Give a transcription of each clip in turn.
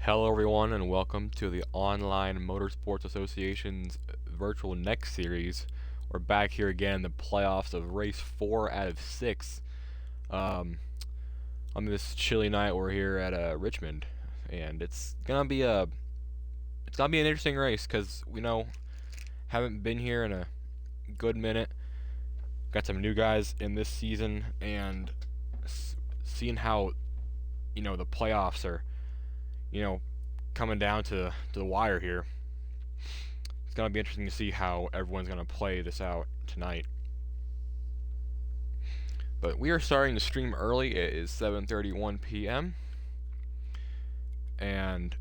Hello, everyone, and welcome to the Online Motorsports Association's virtual next series. We're back here again in the playoffs of race 4 out of 6. On this chilly night, we're here at Richmond, and it's gonna be an interesting race because haven't been here in a good minute. Got some new guys in this season, and seeing how the playoffs are coming down to the wire here. It's going to be interesting to see how everyone's going to play this out tonight. But we are starting to stream early. It is 7:31 p.m. And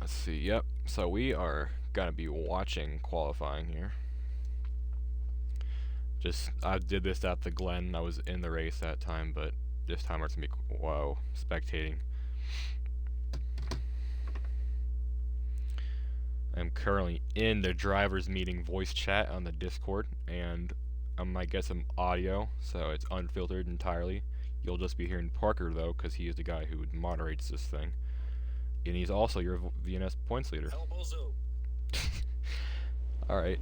let's see, yep. So we are going to be watching qualifying here. I did this at the Glen. I was in the race that time, but this time it's going to be, spectating. I'm currently in the driver's meeting voice chat on the Discord, and I might get some audio, so it's unfiltered entirely. You'll just be hearing Parker, though, because he is the guy who moderates this thing. And he's also your VNS points leader. Alright.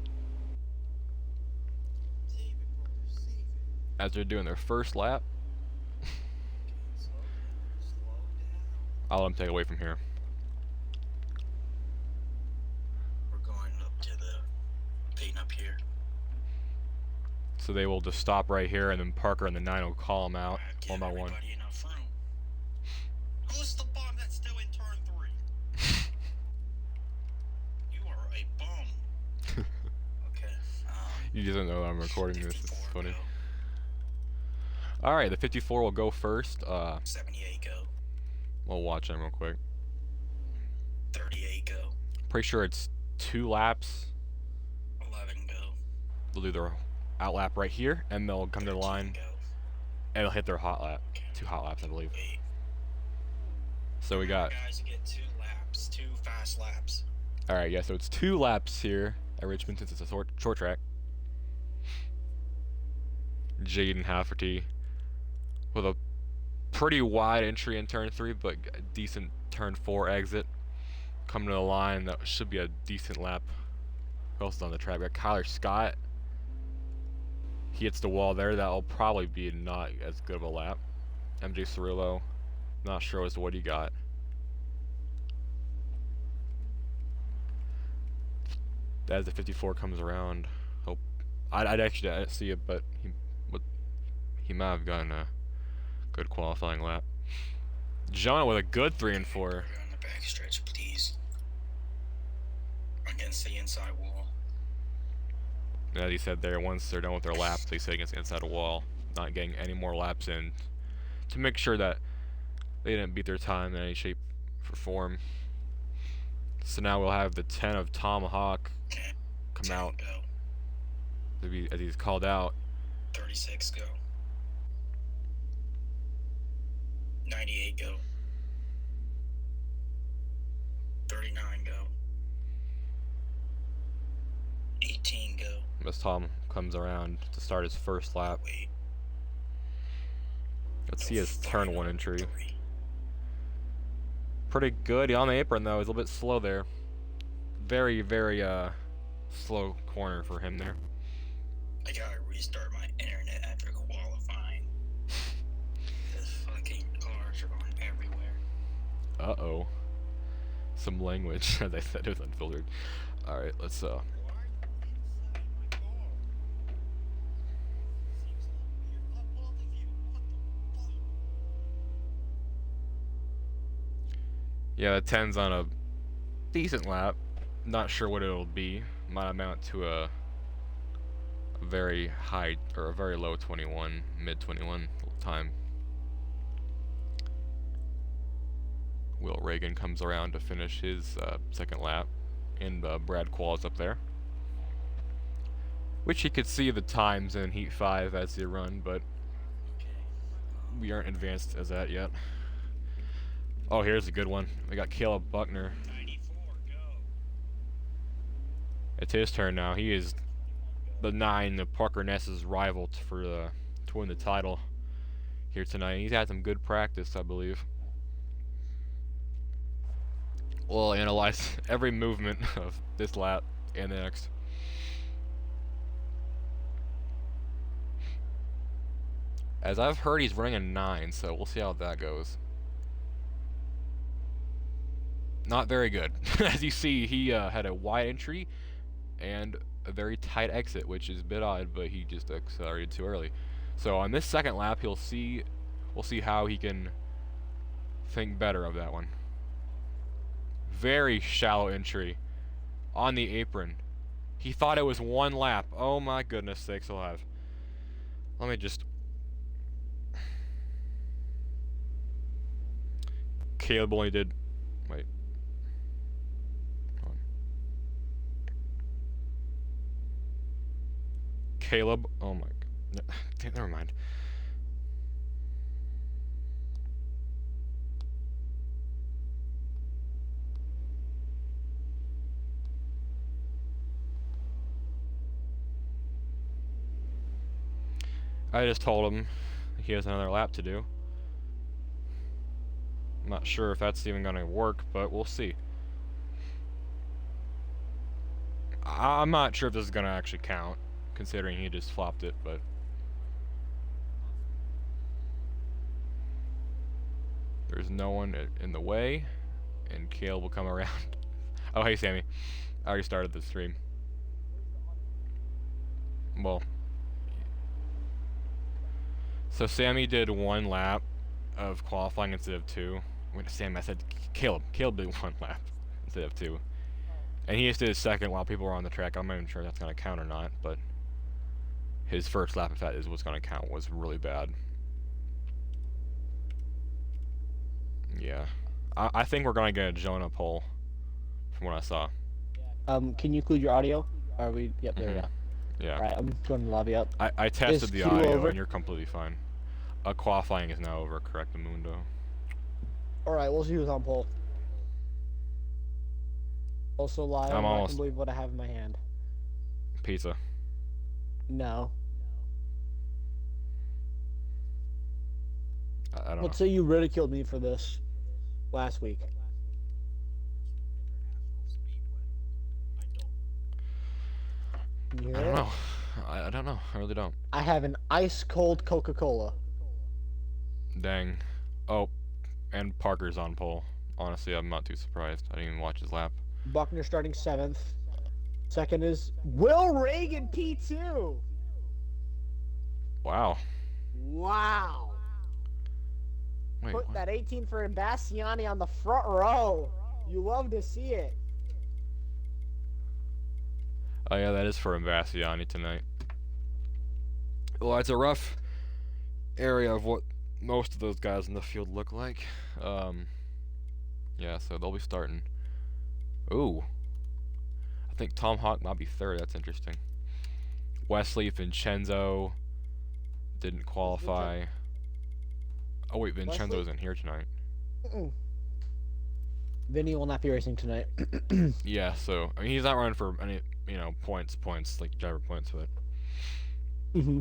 As they're doing their first lap, I'll let them take it away from here. So they will just stop right here, and then Parker and the 9 will call them out one by one. Who's the bum that's still in turn 3? You are a bum. Okay. You just don't know I'm recording this. It's funny. Alright, the 54 will go first. 78 go. We'll watch them real quick. 38 go. Pretty sure it's 2 laps. 11 go. They'll do their out lap right here, and they'll come to the line, go. and they'll hit their hot lap. 2 hot laps, I believe. 8. So we got... guys get 2 laps, 2 fast laps. Alright, yeah, so it's 2 laps here at Richmond since it's a short track. Jaden Hafferty with a pretty wide entry in turn 3, but a decent turn 4 exit. Coming to the line, that should be a decent lap. Who else is on the track? We got Kyler Scott. He hits the wall there. That'll probably be not as good of a lap. MJ Cirillo, not sure as to what he got. As the 54 comes around, I didn't see it, but he might have gotten a good qualifying lap. John with a good 3 and 4. On the back stretch, please. Against the inside wall. As he said there, once they're done with their laps, they sit against the inside wall, not getting any more laps in, to make sure that they didn't beat their time in any shape or form. So now we'll have the 10 of Tomahawk come out, as he's called out. 36 go. 98 go. 39 go. 18 go. As Tom comes around to start his first lap. Wait. Let's see his turn 1 entry. Pretty good. On the apron though, he's a little bit slow there. Very, very slow corner for him there. I gotta restart my internet after qualifying. The fucking cars are going everywhere. Uh-oh. Some language, as I said, it was unfiltered. Alright, let's yeah, the 10's on a decent lap. Not sure what it'll be. Might amount to a very high or a very low 21, mid 21 time. Will Reagan comes around to finish his second lap, and Brad Quall's up there. Which he could see the times in Heat 5 as they run, but we aren't advanced as that yet. Oh, here's a good one. We got Caleb Buckner. 94 go. It's his turn now. He is the 9, the Parker Ness's rival to win the title here tonight. He's had some good practice, I believe. We'll analyze every movement of this lap and the next. As I've heard, he's running a 9, so we'll see how that goes. Not very good. As you see, he had a wide entry and a very tight exit, which is a bit odd, but he just accelerated too early. So on this second lap, we'll see how he can think better of that one. Very shallow entry on the apron. He thought it was 1 lap. Oh my goodness sakes alive. Let me just... Caleb only did... Wait. Hold on. Caleb... Oh my... Never mind. I just told him he has another lap to do. I'm not sure if that's even going to work, but we'll see. I'm not sure if this is going to actually count, considering he just flopped it, but... There's no one in the way, and Caleb will come around. Oh, hey, Sammy. I already started the stream. Well... So Sammy did 1 lap of qualifying instead of 2. Wait, Sam, I said Caleb. Caleb did 1 lap instead of 2. And he just did his second while people were on the track. I'm not even sure if that's going to count or not, but his first lap, if that is what's going to count, was really bad. Yeah. I think we're going to get a Jonah pole from what I saw. Can you include your audio? Are we? Yep, there we go. Yeah. Alright, I'm going to lobby up. I tested Is the Q audio over? and you're completely fine. Qualifying is now over, correct, Mundo. Alright, we'll see who's on pole. Also live, I'm I almost- can believe what I have in my hand. Pizza. No. I don't know. Let's say you ridiculed me for this last week. You I hear don't it? know. I don't know. I really don't. I have an ice cold Coca-Cola. Dang. Oh, and Parker's on pole. Honestly, I'm not too surprised. I didn't even watch his lap. Buckner starting 7th. Second is Will Reagan P2. Wow. Wow. Wait, Put what? that 18 for Imbassiani on the front row. You love to see it. Oh yeah, that is for Imbassiani tonight. Well, it's a rough area of what most of those guys in the field look like. Yeah, so they'll be starting. Ooh. I think Tom Hawk might be 3rd. That's interesting. Wesley, Vincenzo didn't qualify. Oh wait, Vincenzo Wesley? isn't here tonight. Vinny will not be racing tonight. Yeah, so I mean he's not running for any points like driver points, but Mm-hmm.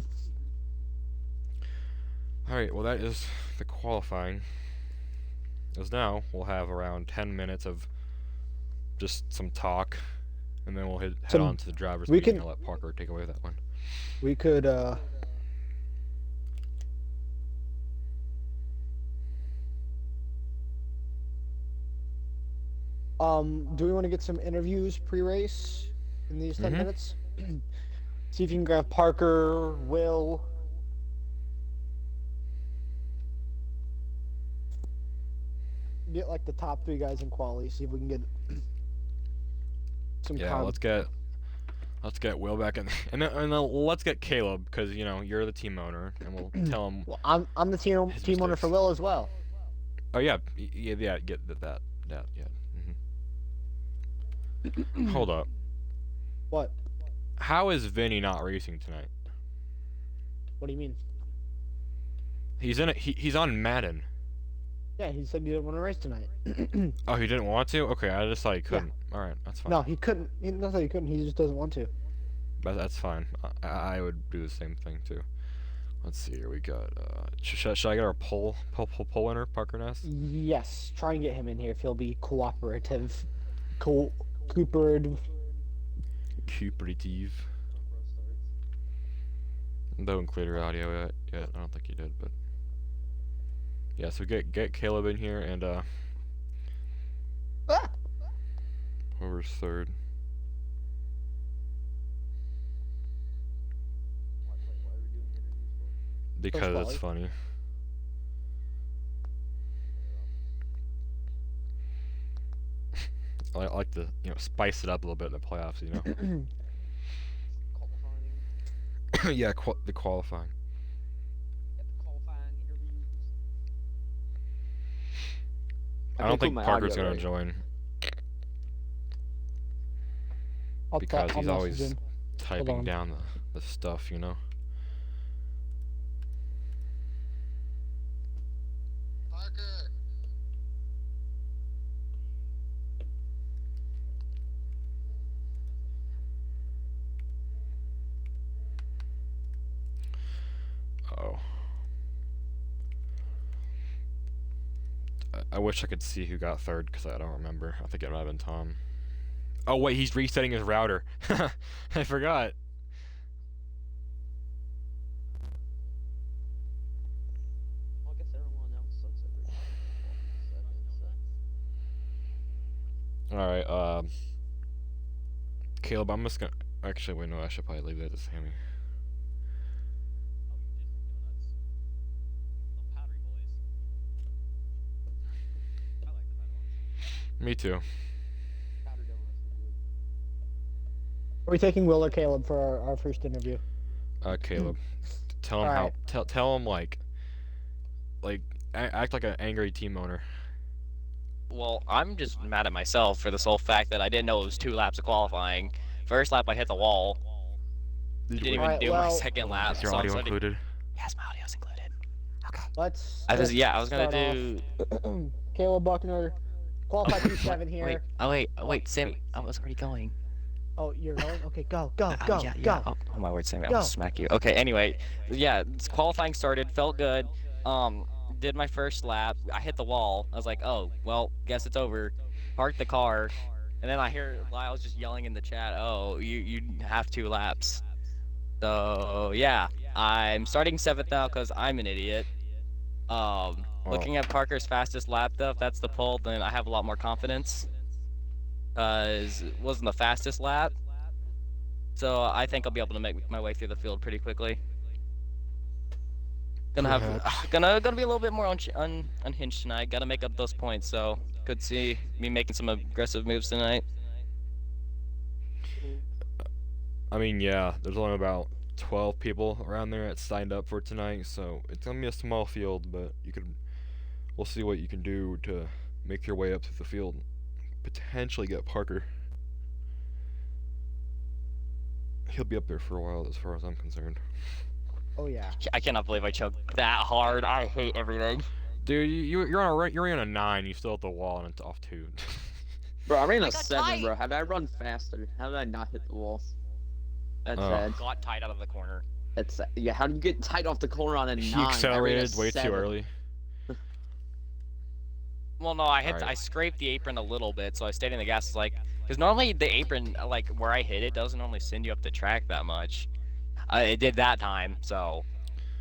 alright, well that is the qualifying. As now we'll have around 10 minutes of just some talk, and then we'll head on to the drivers meeting. I'll let Parker take away that one. We could do we want to get some interviews pre-race in these 10 minutes? See if you can grab Parker, Will. Get like the top 3 guys in quali. See if we can get some. Yeah, let's get Will back in, and then let's get Caleb, because you're the team owner, and we'll tell him. Well, I'm the team owner mistakes. for Will as well. Oh yeah, yeah, get that, yeah. Hold up. What? How is Vinny not racing tonight? What do you mean? He's on Madden. Yeah, he said he didn't want to race tonight. Oh, he didn't want to? Okay, I just thought he couldn't. All right, that's fine. No, he couldn't. Not that he couldn't. He just doesn't want to. But that's fine. I would do the same thing too. Let's see here. We got. Should I get our poll winner, Parker Ness? Yes, try and get him in here if he'll be cooperative. Cooperative. Cooperative. Don't include your audio yet. I don't think you did, but yeah. So get Caleb in here and whoever's third. Because it's funny. I like to spice it up a little bit in the playoffs, Yeah, the qualifying. I don't think Parker's gonna join because he's always typing down the stuff, Parker. Oh. I wish I could see who got third because I don't remember. I think it might have been Tom. Oh wait, he's resetting his router. I forgot. Well, I guess everyone else sucks at All right. Caleb, I'm just gonna. Actually, wait, no. I should probably leave that to Sammy. Me too. Are we taking Will or Caleb for our first interview? Caleb. Tell him Alright. tell him like act like an angry team owner. Well, I'm just mad at myself for the sole fact that I didn't know it was 2 laps of qualifying. First lap I hit the wall. Didn't even Alright, do my well- second lap. Is your so I'm audio starting- included? Yes, my audio's included. Okay. Let's. I was start gonna do. off. Caleb Buckner, qualified P7 here. Wait, Sammy, I was already going. Oh, you're going? Okay, go. Yeah. Go. Oh my word, Sammy, Go. I'll smack you. Okay, anyway, yeah, qualifying started, felt good. Did my first lap. I hit the wall. I was like, oh, well, guess it's over. Parked the car, and then I hear Lyle's just yelling in the chat, oh, you have 2 laps. So yeah, I'm starting 7th now because I'm an idiot. Looking at Parker's fastest lap though, if that's the poll, then I have a lot more confidence. Cause it wasn't the fastest lap, so I think I'll be able to make my way through the field pretty quickly. Gonna be a little bit more unhinged tonight. Gotta make up those points, so could see me making some aggressive moves tonight. I mean, yeah, there's only about 12 people around there that signed up for tonight, so it's gonna be a small field, but we'll see what you can do to make your way up through the field. Potentially get Parker. He'll be up there for a while as far as I'm concerned. Oh yeah. I cannot believe I choked that hard. I hate everything. Dude, you're in a 9, you still at the wall and it's off 2. Bro, I ran I a got 7, tight. bro. How did I run faster? How did I not hit the wall? That's Oh. sad. Got tied out of the corner. That's sad. Yeah, how do you get tight off the corner on a 9? He I ran a accelerated way 7. too early. Well, no, I Alright. I scraped the apron a little bit, so I stayed in the gas. Like, because normally the apron, like where I hit it, doesn't normally send you up the track that much. It did that time, so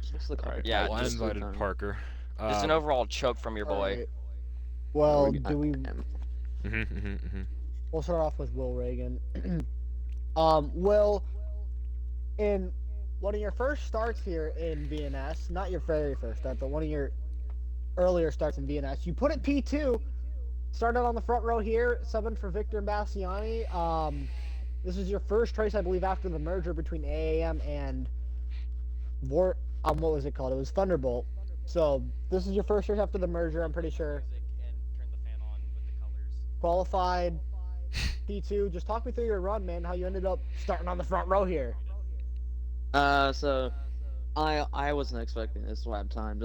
Just look Alright, Yeah, well, I just invited look on- Parker. just an overall choke from your boy. Alright. Well, do we? Mm-hmm. We'll start off with Will Reagan. Will, in one of your first starts here in BNS, not your very first start, but one of your earlier starts in BNS, you put it P2, started on the front row here, subbing for Victor Bassiani. This is your first race, I believe, after the merger between AAM and what was it called? It was Thunderbolt. So this is your first race after the merger, I'm pretty sure. Qualified P2. Just talk me through your run, man. How you ended up starting on the front row here. So I wasn't expecting this lap time.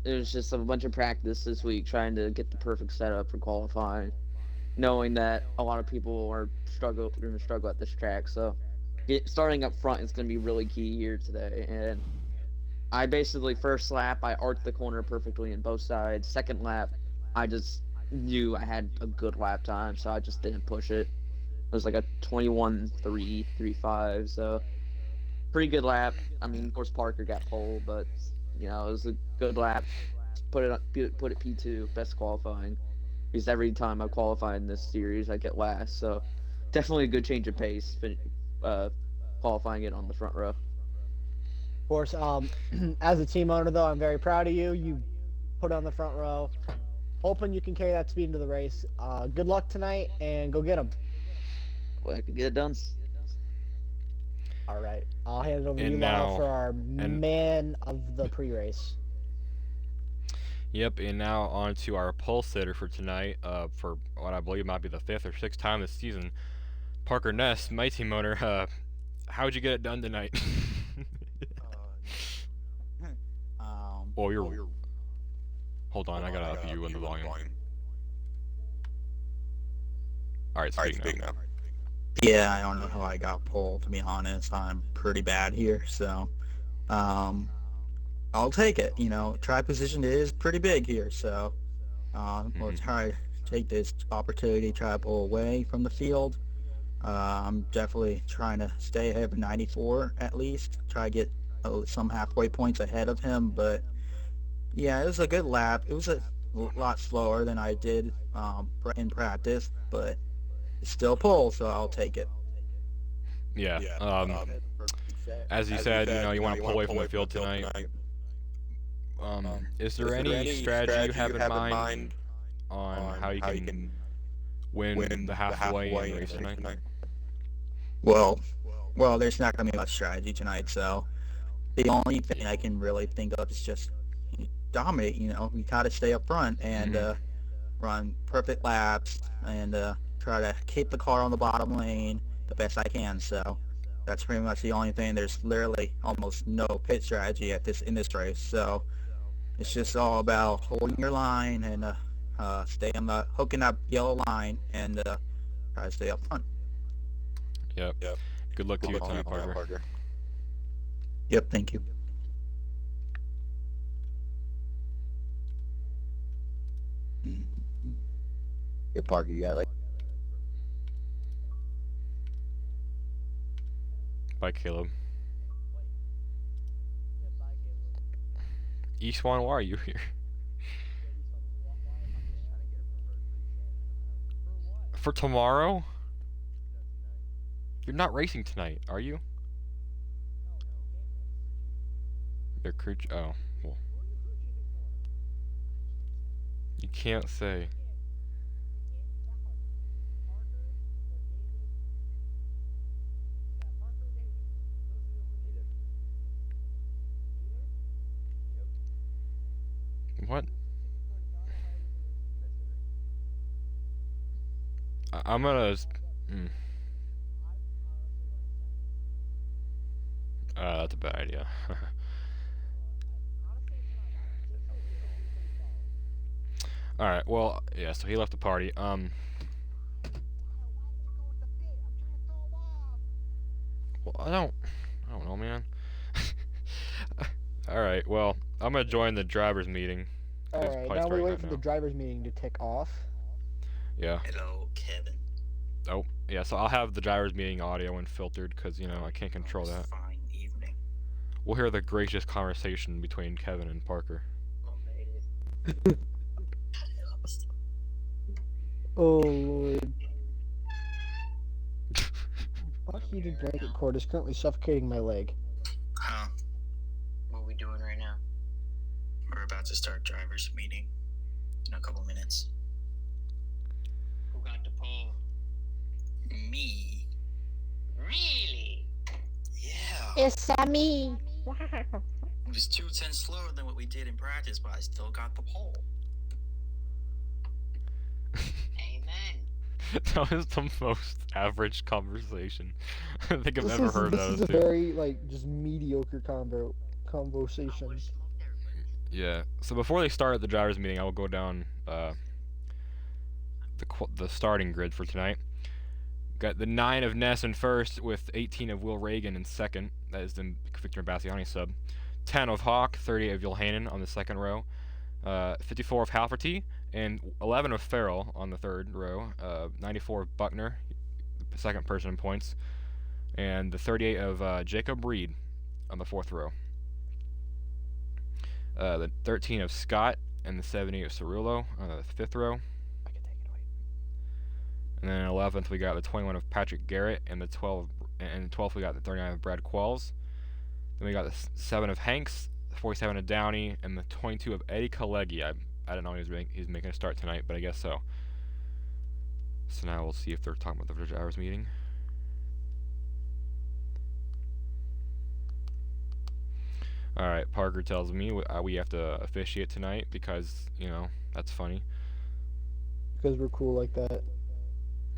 It was just a bunch of practice this week trying to get the perfect setup for qualifying, knowing that a lot of people are going to struggle at this track. So starting up front is going to be really key here today. And I basically first lap I arced the corner perfectly in both sides. Second lap, I just knew I had a good lap time, so I just didn't push it. It was like a 21.335, so pretty good lap. I mean, of course Parker got pole, but it was a good lap. Put it P2, best qualifying. Because every time I qualify in this series, I get last. So definitely a good change of pace. Qualifying it on the front row. Of course, as a team owner, though, I'm very proud of you. You put on the front row. Hoping you can carry that speed into the race. Good luck tonight, and go get them. Well, I can get it done. All right. I'll hand it over to And you now- now for our man of the pre-race. Yep, and now on to our pole sitter for tonight, for what I believe might be the 5th or 6th time this season. Parker Ness, my team owner, how'd you get it done tonight? Well, you're... Hold on, I gotta up you in the volume. Alright, speak now. Yeah, I don't know how I got pole, to be honest. I'm pretty bad here, so I'll take it. Try position is pretty big here, so we'll try to take this opportunity, try to pull away from the field. I'm definitely trying to stay ahead of 94 at least, try to get some halfway points ahead of him, but yeah, it was a good lap. It was a lot slower than I did in practice, but it's still pull, so I'll take it. Yeah, as you said, you want to pull away from the field tonight. Is there any strategy you have in mind on how you can win the halfway in the race tonight? Well, there's not going to be much strategy tonight, so the only thing I can really think of is just dominate. We got to stay up front and run perfect laps and try to keep the car on the bottom lane the best I can. So that's pretty much the only thing. There's literally almost no pit strategy in this race, so it's just all about holding your line and hooking that yellow line and try to stay up front. Yep. Good luck to you tonight, Parker. Yep, thank you. Yeah, Parker, you got Bye, Caleb. Eastwan, why are you here? For tomorrow? You're not racing tonight, are you? Your crew. Oh, well. You can't say. What? I'm gonna. That's a bad idea. Alright, well, yeah, so he left the party. Well, I don't know, man. Alright, well, I'm gonna join the driver's meeting. All It's right, probably now we starting wait right for now. the driver's meeting to tick off. Yeah. Hello, Kevin. Oh, yeah, so I'll have the driver's meeting audio unfiltered because, I can't control that. Fine evening. We'll hear the gracious conversation between Kevin and Parker. Oh Lord. Hot heated blanket cord is currently suffocating my leg. Huh? What are we doing right now? We're about to start driver's meeting in a couple minutes. Who got the pole? Me. Really? Yeah. It's me. It was 2 tenths slower than what we did in practice, but I still got the pole. Amen. That was the most average conversation I think I've ever heard this of. is a Too. very just mediocre conversation. Yeah. So before they start the drivers' meeting, I will go down the starting grid for tonight. Got the 9 of Ness in first, with 18 of Will Reagan in second. That is the Victor Bassiani sub. 10 of Hawk, 38 of Johanan on the second row, 54 of Halferty, and 11 of Farrell on the third row, 94 of Buckner, the second person in points, and the 38 of Jacob Reed on the fourth row. The 13 of Scott and the 70 of Cerullo on the fifth row. And then 11th we got the 21 of Patrick Garrett and the 12th we got the 39 of Brad Quells. Then we got the 7 of Hanks, the 47 of Downey, and the 22 of Eddie Kalegi. I didn't know he was making a start tonight, but I guess so. So now we'll see if they're talking about the drivers meeting. Alright, Parker tells me we have to officiate tonight because, you know, that's funny. Because we're cool like that.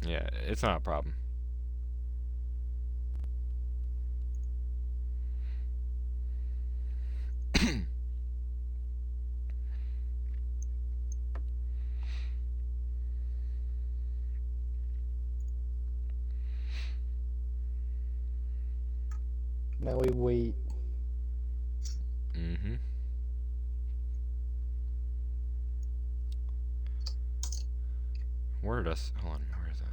Yeah, it's not a problem. Now we wait. Mm-hmm. Where does... Hold on, where is that?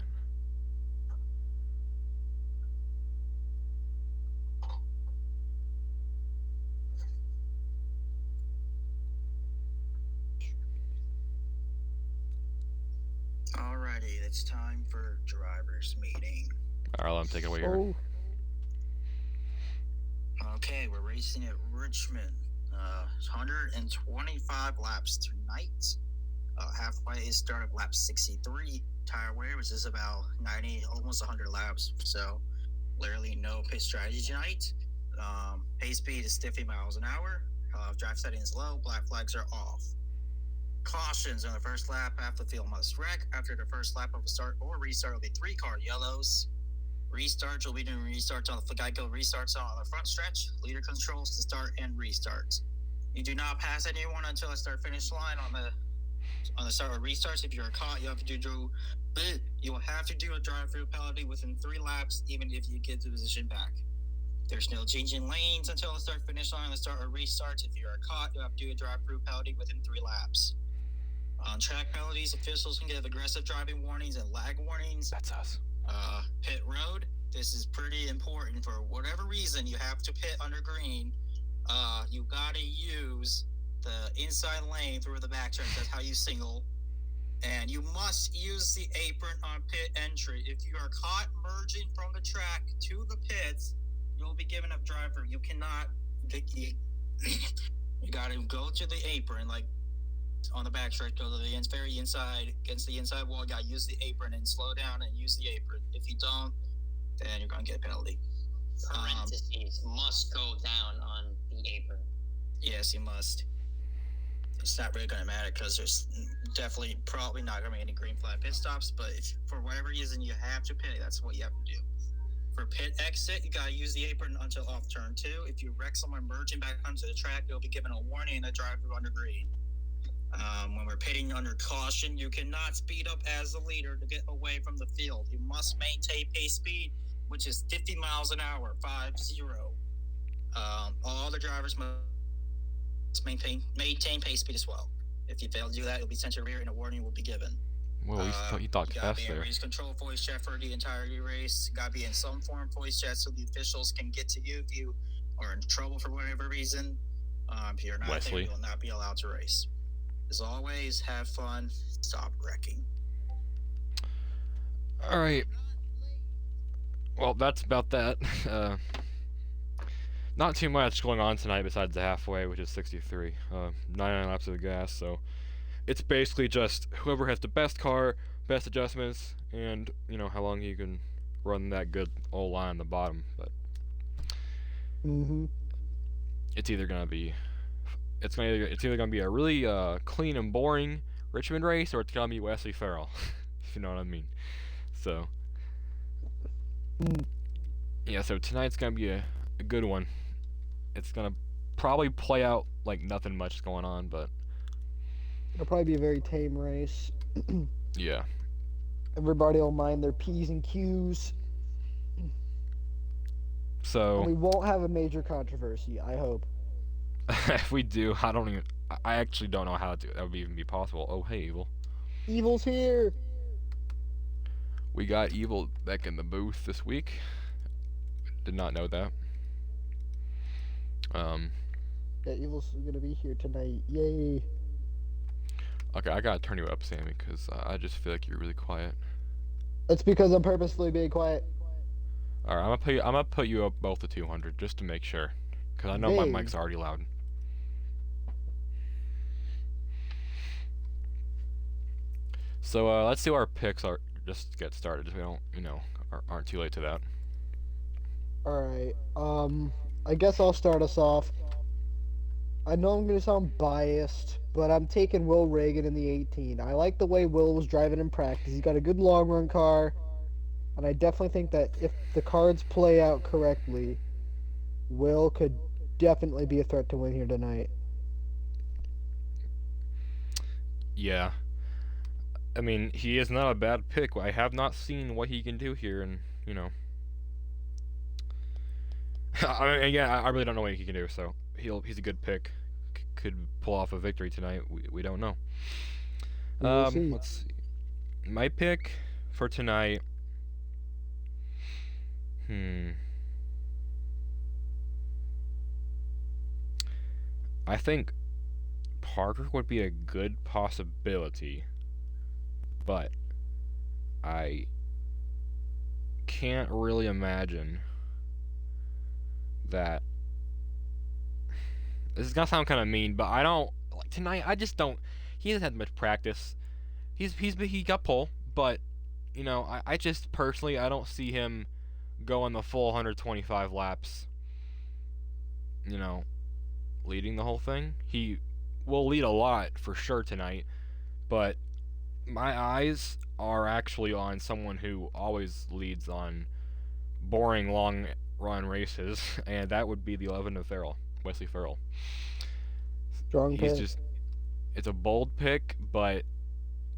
Alrighty, it's time for drivers meeting. Alright, let him take it away here. Oh, Okay, we're racing at Richmond. 125 laps tonight. Halfway is start of lap 63. Tire wear, which is about 90, almost 100 laps. So, literally no pit strategy tonight. Pace speed is 50 miles an hour. Drive setting is low. Black flags are off. Cautions on the first lap. Half the field must wreck. After the first lap of a start or restart will be 3 car yellows. Restarts will be doing restarts on the Geico restarts on the front stretch. Leader controls to start and restarts. You do not pass anyone until the start finish line on the start or restarts. If you're caught, you will have to do a drive-through penalty within 3 laps, even if you get the position back. There's no changing lanes until the start finish line on the start or restarts. If you are caught, you have to do a drive-through penalty within 3 laps. On track penalties, officials can give aggressive driving warnings and lag warnings. That's us. Pit road. This is pretty important. For whatever reason, you have to pit under green. You gotta use the inside lane through the backstretch. That's how you single. And you must use the apron on pit entry. If you are caught merging from the track to the pits, you'll be given a driver. You cannot. You gotta go to the apron, like on the backstretch, go to the very inside, against the inside wall. You gotta use the apron and slow down and use the apron. If you don't, then you're gonna get a penalty. Parentheses must go down on the apron. Yes, you must. It's not really gonna matter because there's definitely probably not gonna be any green flag pit stops. But if for whatever reason you have to pit, that's what you have to do. For pit exit, you gotta use the apron until off turn 2. If you wreck someone merging back onto the track, you'll be given a warning and a drive through under green. When we're pitting under caution, you cannot speed up as the leader to get away from the field. You must maintain pace speed, which is 50 miles an hour, 50. All the drivers must maintain pace speed as well. If you fail to do that, you'll be sent to rear and a warning will be given. Whoa, you talked you gotta fast be in there. race control voice chat for the entire race. You gotta be in some form of voice chat so the officials can get to you if you are in trouble for whatever reason. If you're not Wesley. there, you will not be allowed to race. As always, have fun. Stop wrecking. Alright. Well, that's about that. Not too much going on tonight besides the halfway, which is 63. 99 laps of gas, so it's basically just whoever has the best car, best adjustments, and, you know, how long you can run that good old line on the bottom. But it's either gonna be it's either gonna be a really clean and boring Richmond race, or it's gonna be Wesley Farrell, if you know what I mean. So yeah, so tonight's gonna be a good one. It's gonna probably play out like nothing much is going on, but it'll probably be a very tame race. yeah. Everybody will mind their P's and Q's. So And we won't have a major controversy, I hope. If we do, I don't even. I actually don't know how that would even be possible. Oh, hey, Evil. Evil's here. We got Evil back in the booth this week. Did not know that. Yeah, Evil's gonna be here tonight. Yay. Okay, I gotta turn you up, Sammy, because I just feel like you're really quiet. That's because I'm purposely being quiet. All right, I'm gonna put you up both to 200 just to make sure, because I know my Hey. mic's already loud. So let's see what our picks are. Just to get started, so we don't, aren't too late to that. Alright, I guess I'll start us off. I know I'm gonna sound biased, but I'm taking Will Reagan in the 18. I like the way Will was driving in practice. He's got a good long run car, and I definitely think that if the cards play out correctly, Will could definitely be a threat to win here tonight. Yeah. I mean, he is not a bad pick. I have not seen what he can do here, and, I mean, again, I really don't know what he can do, so he's a good pick. Could pull off a victory tonight. We don't know. We'll see. Let's see. My pick for tonight. I think Parker would be a good possibility, but I can't really imagine that. This is gonna sound kind of mean, but I don't like tonight. I just don't. He hasn't had much practice. He got pole, but I just personally I don't see him going the full 125 laps. Leading the whole thing. He will lead a lot for sure tonight, but my eyes are actually on someone who always leads on boring long run races, and that would be the 11 of Wesley Farrell. Strong pick. It's a bold pick, but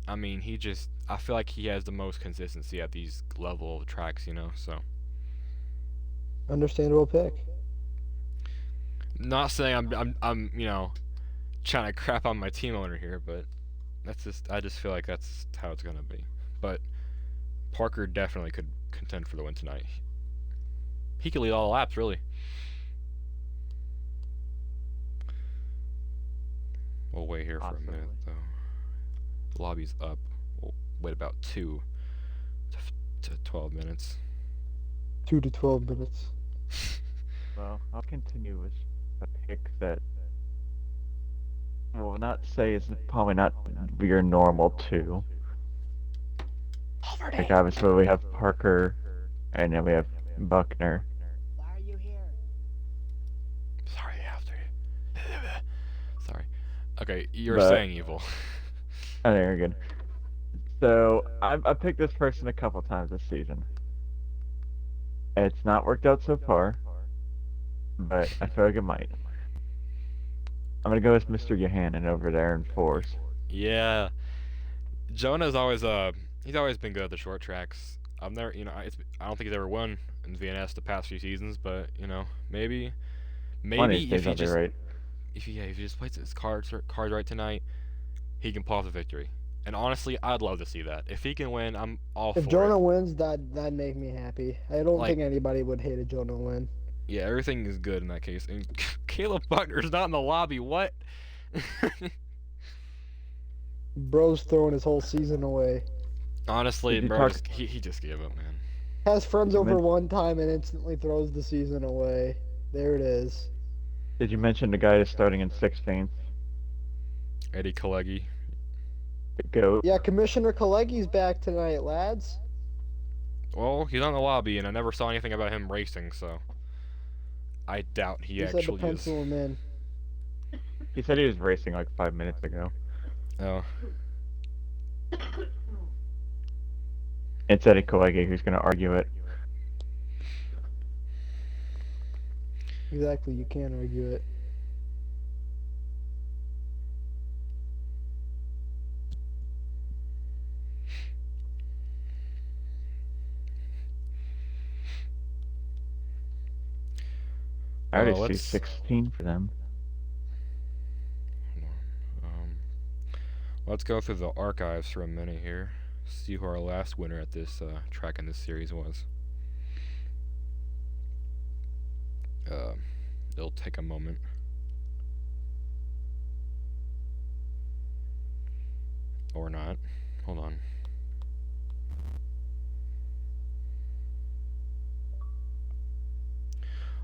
I mean, I feel like he has the most consistency at these level of tracks, so. Understandable pick. Not saying I'm trying to crap on my team owner here, but I just feel like that's how it's gonna be. But Parker definitely could contend for the win tonight. He could lead all the laps, really. We'll wait here for a minute, though. The lobby's up. We'll wait about 2 to 12 minutes. 2 to 12 minutes. Well, I'll continue with a pick that, well, not say is probably not your normal 2. Like, obviously, we have Parker, and then we have Buckner. Why are you here? Sorry, after you. Sorry. Okay, you're But- saying Evil. Oh, there, you're good. So, I've picked this person a couple times this season. It's not worked out so far, but I feel like it might. I'm gonna go with Mr. Yohannan over there in Force. Yeah. Jonah's always he's always been good at the short tracks. I've never, I don't think he's ever won in VNS the past few seasons, but maybe One of these if days he I'll be just right. if he just plays his cards right tonight, he can pull off a victory. And honestly, I'd love to see that. If he can win, I'm all If for Jonah it. wins, that'd make me happy. I don't think anybody would hate a Jonah win. Yeah, everything is good in that case. And Caleb Buckner's not in the lobby. What? Bro's throwing his whole season away. Honestly, Did you bro, talk- he just gave up, man. Has friends You over meant- one time and instantly throws the season away. There it is. Did you mention the guy that's starting in 16th? Eddie Kalegi. The GOAT. Yeah, Commissioner Kalegi's back tonight, lads. Well, he's on the lobby, and I never saw anything about him racing, so I doubt he He said to actually is. pencil him in. He said he was racing like 5 minutes ago. Oh, It's Eddie Kalegi who's gonna argue it. Exactly, you can't argue it. I already see let's- 16 for them. let's go through the archives for a minute here. See who our last winner at this track in this series was. It'll take a moment. Or not. Hold on.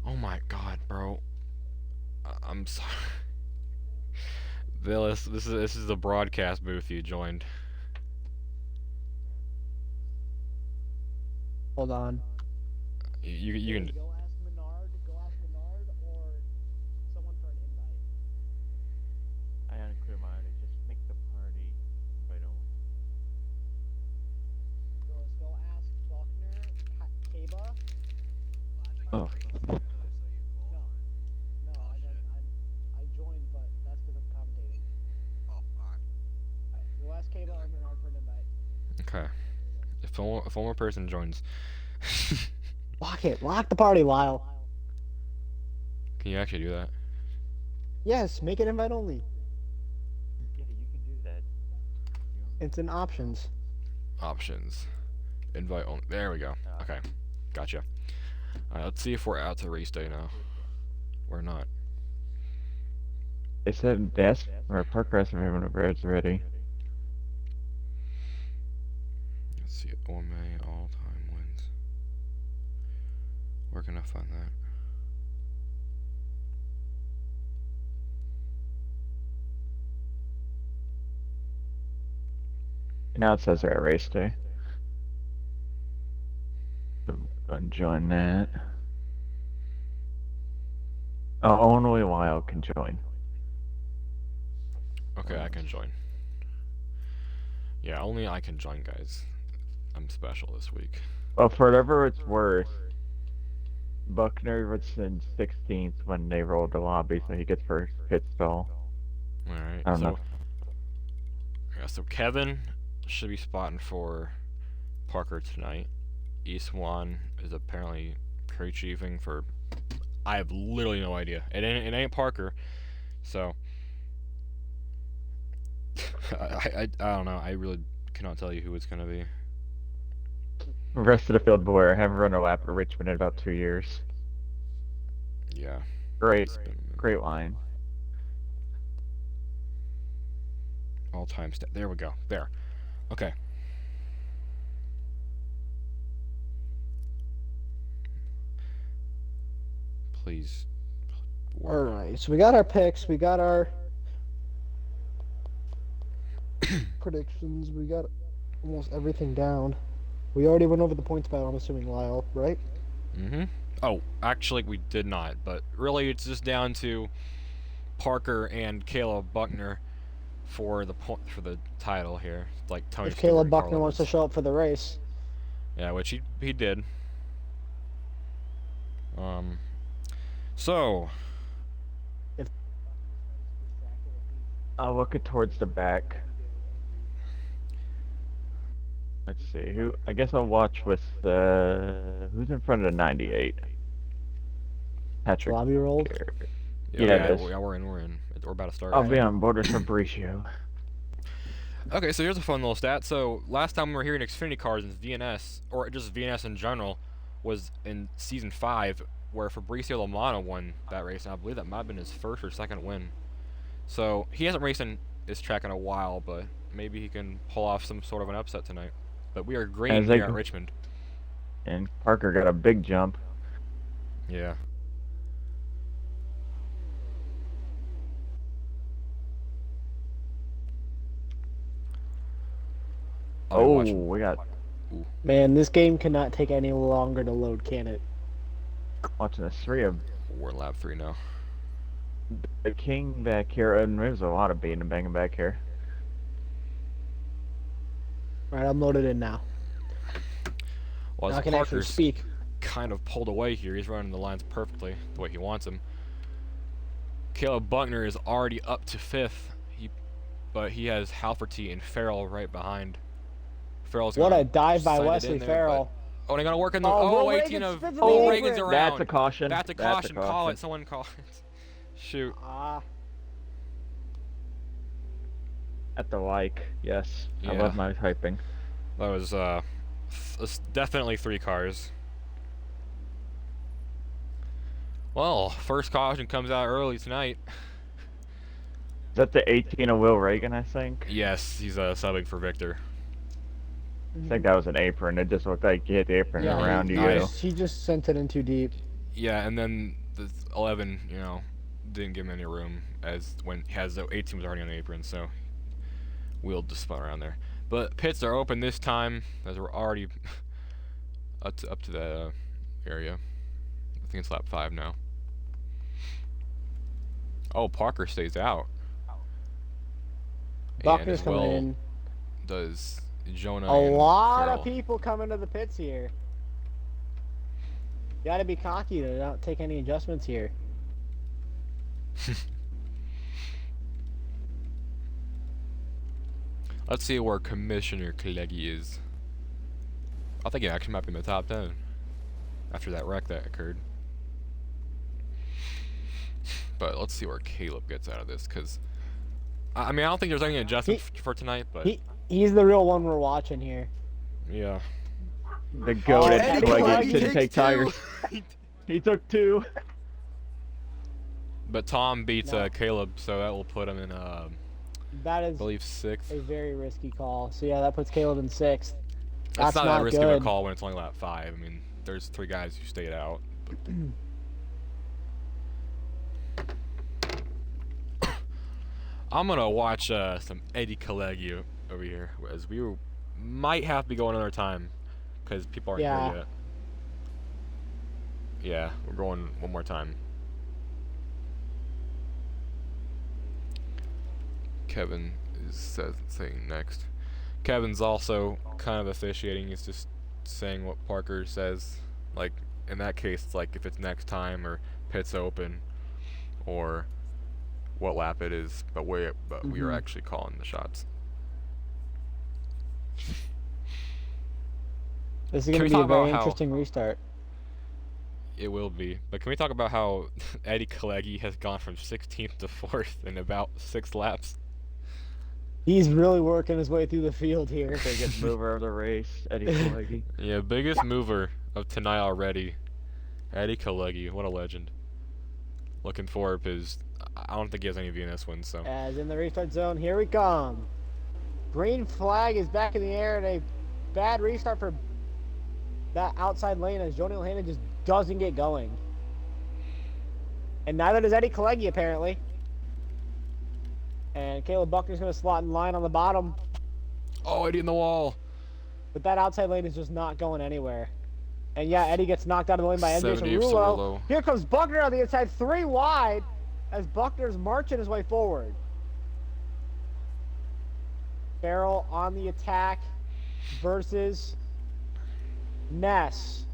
Oh my god, bro. I'm sorry. Villis, this is the broadcast booth you joined. Hold on. You can. Go ask Menard. Go ask Menard or someone for an invite. I unclear my audio. Just make the party invite only. Let's go ask Buckner, Kaba. Oh. No, I joined, but that's because I'm commentating. Oh, alright. Go ask Kaba or Menard for an invite. Okay. If one more person joins. Lock it. Lock the party, Lyle. Can you actually do that? Yes, make it invite only. Yeah, you can do that. It's in options. Options. Invite only. There we go. Okay. Gotcha. Alright, let's see if we're out to race day now. We're not. They said desk or park rest if everyone is ready. Let's see. OMA all-time wins. Where can I find that? Now it says they're at race day. So go and join that. Oh, only Wild can join. Okay, I can join. Yeah, only I can join, guys. I'm special this week. Well, for whatever it's worth, Buckner was in 16th when they rolled the lobby, so he gets first pit stall. Alright, I don't know. Yeah, so Kevin should be spotting for Parker tonight. Eastwan is apparently crew chiefing for... I have literally no idea. It ain't Parker, so... I don't know. I really cannot tell you who it's gonna be. Rest of the field boy, I haven't run a lap at Richmond in about 2 years. Yeah. Great line. All-time stat. There we go. There. Okay. Please. Alright, so we got our picks, we got our predictions, we got almost everything down. We already went over the points battle, I'm assuming, Lyle, right? Mm-hmm. Oh, actually, we did not, but really it's just down to Parker and Caleb Buckner for the title here. Like Tony If Stewart Caleb and Buckner Carl wants to Edwards. show up for the race. Yeah, which he did. So I'll look it towards the back. Let's see, who, I guess I'll watch with who's in front of the 98? Patrick. Lobby rolled. Yeah, it is. we're in. We're about to start. I'll be on board with Fabricio. Okay, so here's a fun little stat. So last time we were hearing Xfinity cars in VNS, or just VNS in general, was in Season 5, where Fabricio Romano won that race, and I believe that might have been his first or second win. So he hasn't raced in this track in a while, but maybe he can pull off some sort of an upset tonight. But we are green here at Richmond. And Parker got a big jump. Yeah. Oh, we got Man, this game cannot take any longer to load, can it? watching the three of We're in lap 3 now. the King back here, and there's a lot of beating and banging back here. Right, I'm loaded in now. Well, Now I as can actually Parker's speak. kind of pulled away here, he's running the lines perfectly the way he wants him. Caleb Buckner is already up to 5th, but he has Halferty and Farrell right behind. Farrell's What gonna a dive by send it Wesley in there, Farrell. Oh, they're gonna work in the. Oh, Oh, Will 18 Reagan's of. fifth in Oh, the Reagan's apron. around. That's a caution. That's a caution. Call it. Someone call it. Shoot. Ah. At the like, yes. I Yeah. love my typing. That was definitely 3 cars. Well, first caution comes out early tonight. Is that the 18 of Will Reagan, I think? Yes, he's subbing for Victor. I think that was an apron. It just looked like you hit the apron Yeah, around you. he just sent it in too deep. Yeah, and then the 11, didn't give him any room as when the 18 was already on the apron, so we'll just spun around there. But pits are open this time as we're already up to the area. I think it's lap 5 now. Oh, Parker stays out. And Buckner's as coming well in. does Jonah A and lot Farrell. of people coming to the pits here. You gotta be cocky to not take any adjustments here. Let's see where Commissioner Kalegi is. I think he actually might be in the top 10 after that wreck that occurred. But let's see where Caleb gets out of this, because I mean, I don't think there's any adjustment for tonight, but He's the real one we're watching here. yeah. The goated Eddie Kalegi Kalegi didn't take tires. He took 2. But Tom beats Caleb, so that will put him in, That I is believe, 6th. a very risky call. So yeah, that puts Caleb in 6th. That's not that not risky of a good. call when it's only lap 5. I mean, there's 3 guys who stayed out. I'm gonna watch some Eddie Kalegi over here, as we might have to go another time, because people aren't Yeah. here yet. Yeah, we're going one more time. Kevin is saying next. Kevin's also kind of officiating. He's just saying what Parker says. Like, in that case, it's like if it's next time or pits open or what lap it is. But we are actually calling the shots. This is Can gonna we be a talk about very how- interesting restart. It will be. But can we talk about how Eddie Kalegi has gone from 16th to 4th in about 6 laps? He's really working his way through the field here. Biggest mover of the race, Eddie Kalegi. Yeah, biggest mover of tonight already. Eddie Kalegi, what a legend. Looking forward because I don't think he has any VNS wins, so. As in the restart zone, here we come. Green flag is back in the air, and a bad restart for that outside lane as Joni O'Hannon just doesn't get going. And neither does Eddie Kalegi, apparently. And Caleb Buckner's going to slot in line on the bottom, Oh, Eddie in the wall. but that outside lane is just not going anywhere. And yeah, Eddie gets knocked out of the lane by MJ 70 of Cerullo. Cerullo. Here comes Buckner on the inside, 3 wide, as Buckner's marching his way forward. Farrell on the attack versus Ness.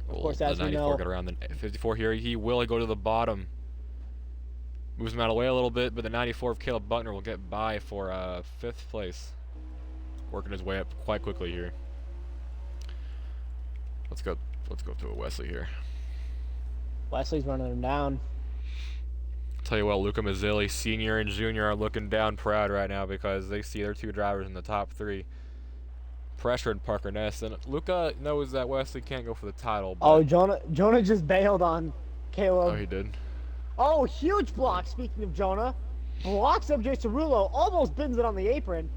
Of Well, course, the as we 94 know, got around the 54 here. He will go to the bottom. Moves him out of the way a little bit, but the 94 of Caleb Buckner will get by for 5th place. Working his way up quite quickly here. Let's go to a Wesley here. Wesley's running him down. Tell you what, Luca Mazzilli, senior and junior, are looking down proud right now because they see their 2 drivers in the top 3 pressuring Parker Ness, and Luca knows that Wesley can't go for the title. But Oh, Jonah just bailed on Caleb. oh, he did. Oh, huge block, speaking of Jonah. Blocks MJ Cerullo, almost bins it on the apron.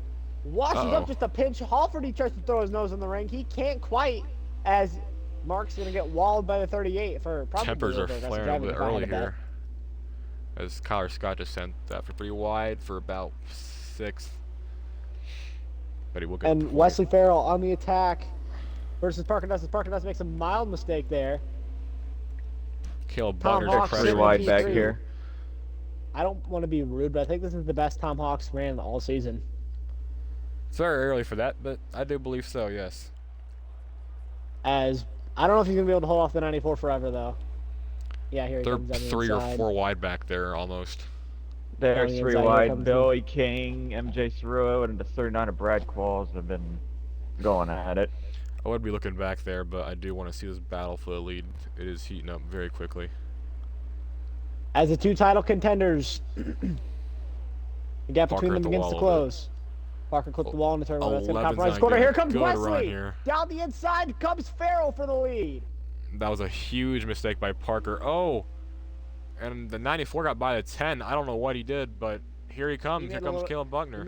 Washes up just a pinch. Halford, he tries to throw his nose in the ring. He can't quite, as Mark's going to get walled by the 38 for probably Tempers are aggressive flaring a driving bit if I had early to bet. here. As Kyler Scott just sent that for pretty wide for about 6th. But he will get And the point. Wesley Farrell on the attack versus Parker Ness. Parker Ness makes a mild mistake there. Caleb Tom Buckner's Hawks Pretty pressure. wide back P3. here. I don't want to be rude, but I think this is the best Tom Hawks ran all season. It's very early for that, but I do believe so, yes. As I don't know if he's going to be able to hold off the 94 forever, though. Yeah, here he They're comes on the 3 or inside. 4 wide back there almost. There's On the 3 inside, here wide. comes Billy King, MJ Cerullo, and the 39 of Brad Qualls have been going at it. I would be looking back there, but I do want to see this battle for the lead. It is heating up very quickly. As the two title contenders, the gap Parker between at them the begins to wall a bit. close. Parker clipped the wall in the turn. That's going to 11's compromise not corner. getting Here a comes good run Wesley. here. Down the inside comes Farrell for the lead. That was a huge mistake by Parker. Oh, and the 94 got by the 10. I don't know what he did, but here he comes. Here comes Caleb Buckner.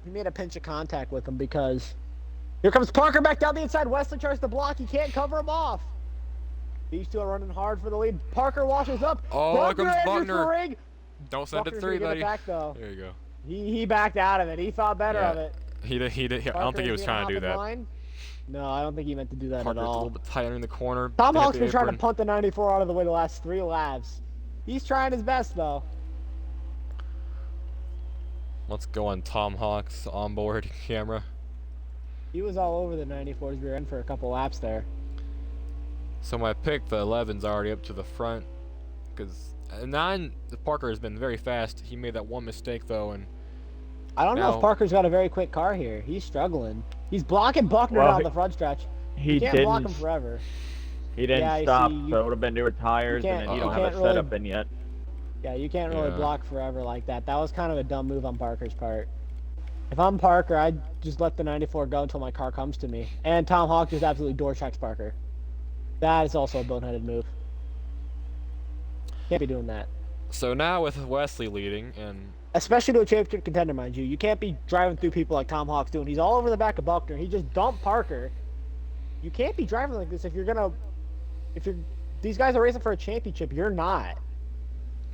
He made a pinch of contact with him because here comes Parker back down the inside. Wesley tries to block. He can't cover him off. These two are running hard for the lead. Parker washes up. Oh, here comes enters the Buckner. ring. Don't send Buckner's it 3, gonna buddy. give it back, though. There you go. He backed out of it. He thought better Yeah. of it. He did. I don't Parker, think he was is trying to gonna do hop that. in line? No, I don't think he meant to do that Parker's at a all. little bit tighter in the corner. Tom hit Hawk's the been trying to apron. punt the 94 out of the way the last 3 laps. He's trying his best, though. Let's go on Tom Hawk's onboard camera. He was all over the 94's rear end for a couple laps there. So my pick, the 11's already up to the front, because 9, Parker has been very fast. He made that one mistake though, and I don't know Now- if Parker's got a very quick car here. He's struggling. He's blocking Buckner Well, down the front stretch. He You can't block him didn't. forever. He didn't Yeah, you stop, see, so it would have been newer tires, and can't- then you you don't have can't a really- setup in yet. Yeah, you can't really Yeah. block forever like that. That was kind of a dumb move on Parker's part. If I'm Parker, I'd just let the 94 go until my car comes to me. And Tom Hawk just absolutely door checks Parker. That is also a boneheaded move. Can't be doing that. so now with Wesley leading, and Especially to a championship contender, mind you. You can't be driving through people like Tom Hawk's doing. He's all over the back of Buckner. He just dumped Parker. You can't be driving like this if you're gonna. These guys are racing for a championship. You're not.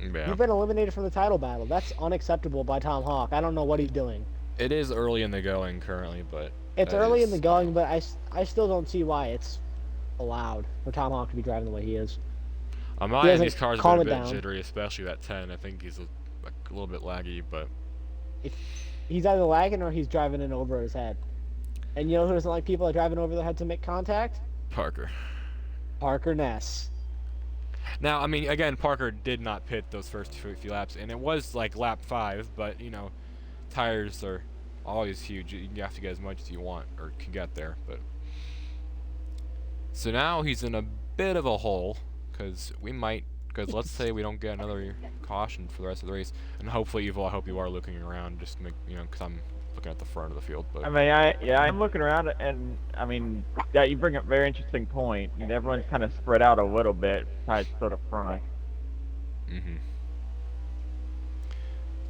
yeah, You've been eliminated from the title battle. That's unacceptable by Tom Hawk. I don't know what he's doing. it is early in the going currently, but It's that early in is- the going, but I still don't see why it's allowed for Tom Hawk to be driving the way he is. On He my end, hasn't these cars have calmed been a it bit down. jittery, especially that 10. I think he's a little bit laggy, but He's either lagging or he's driving in over his head. And you know who doesn't like people that driving over their head to make contact? Parker. Parker Ness. Now, I mean, again, Parker did not pit those first few laps, and it was like lap 5, but you know, tires are always huge. You have to get as much as you want or can get there. But so now he's in a bit of a hole because let's say we don't get another caution for the rest of the race, and hopefully, Evil, I hope you are looking around just to make because I'm looking at the front of the field. But I mean, I'm looking around, and I mean, yeah, you bring up a very interesting point. And everyone's kind of spread out a little bit, besides sort of front.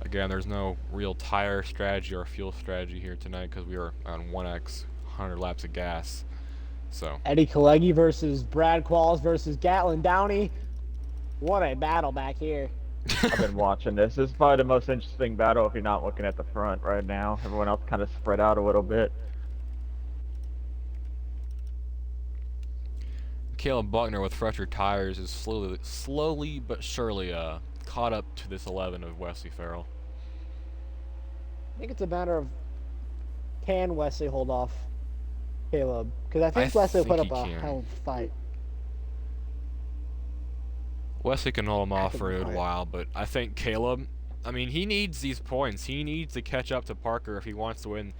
Again, there's no real tire strategy or fuel strategy here tonight because we are on 1x, 100 laps of gas. So Eddie Kalegi versus Brad Qualls versus Gatlin Downey. What a battle back here. I've been watching this. This is probably the most interesting battle if you're not looking at the front right now. Everyone else kind of spread out a little bit. Caleb Buckner with fresher tires is slowly but surely caught up to this 11 of Wesley Farrell. I think it's a matter of can Wesley hold off Caleb? Because I think Wesley will put think up he a can. hell of a fight. Wesley can hold him off Heck for of a a fight. while, but I think Caleb, I mean, he needs these points. He needs to catch up to Parker if he wants to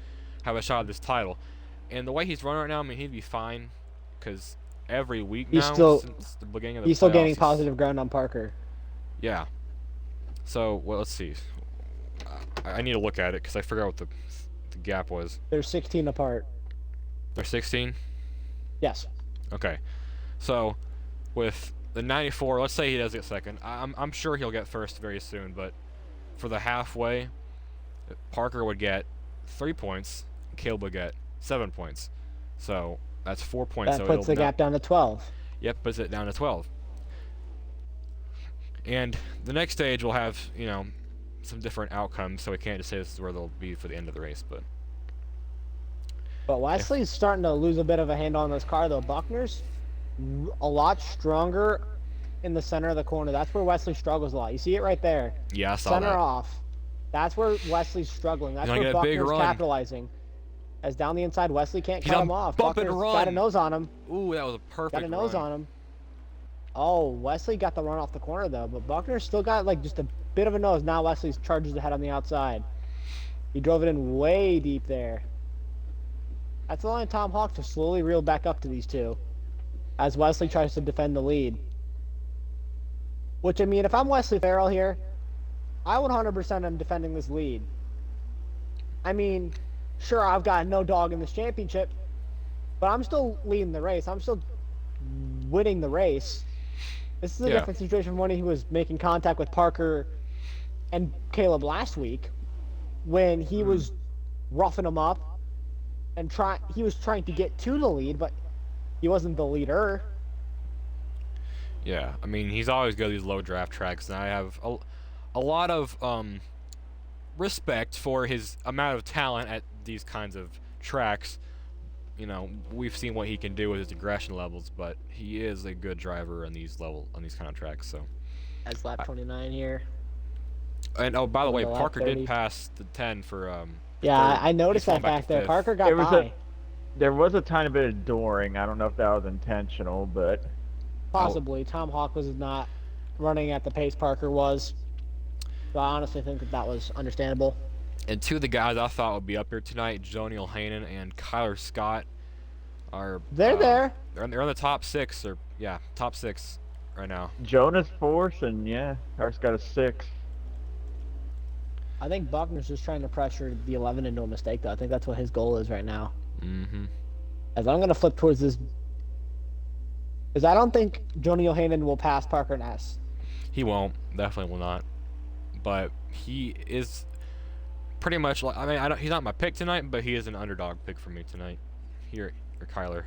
have a shot at this title. And the way he's running right now, I mean, he'd be fine because every week He's now still- since the beginning of the He's still playoffs, gaining he's- positive ground on Parker. Yeah. So, well, let's see. I need to look at it because I forgot what the gap was. They're 16 apart. They're 16? Yes. Okay. So, with the 94, let's say he does get second. I'm sure he'll get first very soon, but for the halfway, Parker would get 3 points, and Caleb would get 7 points. So, that's 4 points. That so puts the it'll gap down to 12. Yep, puts it down to 12. And the next stage will have, some different outcomes, so we can't just say this is where they'll be for the end of the race, but But Wesley's starting to lose a bit of a handle on this car, though. Buckner's a lot stronger in the center of the corner. That's where Wesley struggles a lot. You see it right there. yeah, I saw Center that. off. That's where Wesley's struggling. That's gonna where get a big Buckner's run. capitalizing. As down the inside, Wesley can't He's cut on him off. bump and Buckner's run. got a nose on him. Ooh, that was a perfect Got a nose run. on him. Oh, Wesley got the run off the corner, though. But Buckner's still got, just a bit of a nose. Now Wesley's charges ahead on the outside. He drove it in way deep there. That's allowing Tom Hawk to slowly reel back up to these two. As Wesley tries to defend the lead. Which, I mean, if I'm Wesley Farrell here, I 100% am defending this lead. I mean, sure, I've got no dog in this championship, but I'm still leading the race. I'm still winning the race. This is a different situation from when he was making contact with Parker and Caleb last week, when he was roughing him up and he was trying to get to the lead, but he wasn't the leader. Yeah, I mean, he's always good at these low draft tracks, and I have a lot of respect for his amount of talent at these kinds of tracks. You know, we've seen what he can do with his aggression levels, but he is a good driver on these kind of tracks. So. As lap 29 here. And oh, by the way, lap Parker 30. did pass the 10 for Yeah, third. I noticed He's that falling back there. to Parker got There was by. There was a tiny bit of dooring. I don't know if that was intentional, but Possibly. Tom Hawk was not running at the pace Parker was. So I honestly think that was understandable. And two of the guys I thought would be up here tonight, Joniel Hanen and Kyler Scott, are They're there. They're in the top 6, or top 6 right now. Jonah's fourth, and yeah, Hart's got a 6. I think Buckner's just trying to pressure the 11 into a mistake, though. I think that's what his goal is right now. Mm-hmm. As I'm going to flip towards this, because I don't think Joniel Hanen will pass Parker and S. He won't. Definitely will not. But he is pretty much like, I mean, he's not my pick tonight, but he is an underdog pick for me tonight. Here, or Kyler.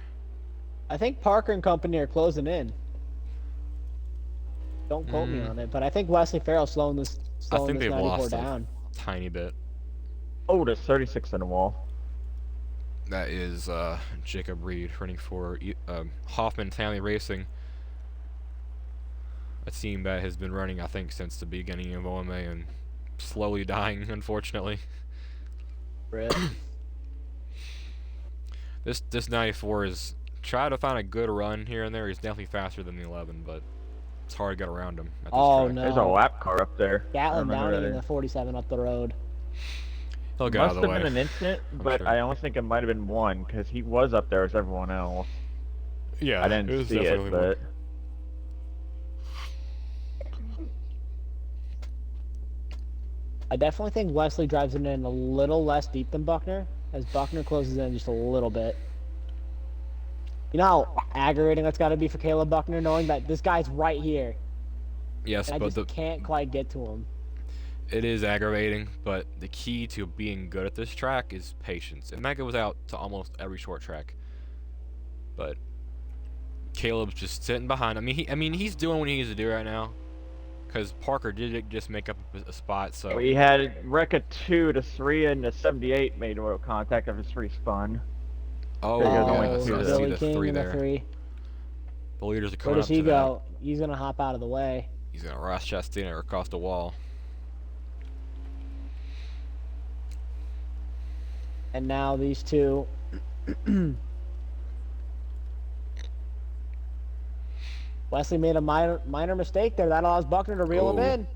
I think Parker and company are closing in. Don't quote me on it, but I think Wesley Farrell's slowing this I think they've 94 lost down. a tiny bit. Oh, there's 36 in the wall. That is Jacob Reed running for Hoffman Family Racing. A team that has been running, I think, since the beginning of OMA and slowly dying, unfortunately. Rip. This 94 is trying to find a good run here and there. He's definitely faster than the 11, but it's hard to get around him at this Oh, track. no. There's a lap car up there. Gatlin I remember Downey in that. the 47 up the road. He'll get out Must of the have way. been an incident, I'm but sure. I almost think it might have been one because he was up there as everyone else. Yeah, I didn't was see it, definitely one. but I definitely think Wesley drives it in a little less deep than Buckner, as Buckner closes in just a little bit. You know how aggravating that's got to be for Caleb Buckner, knowing that this guy's right here, Yes, and I but just can't quite get to him. it is aggravating, but the key to being good at this track is patience. And that goes out to almost every short track. But Caleb's just sitting behind. I mean, he's doing what he needs to do right now. Because Parker did just make up a spot, so... we had Rekka 2 to 3 and the 78 made oil contact after 3 spun. Oh, There you go, yeah, only I two see there. Billy the King 3 in the there. 3. The leaders are Where coming does up he to that. go? He's going to hop out of the way. He's going to Ross Chastain or across the wall. And now these two... Wesley made a minor mistake there. That allows Buckner to reel him Ooh. in.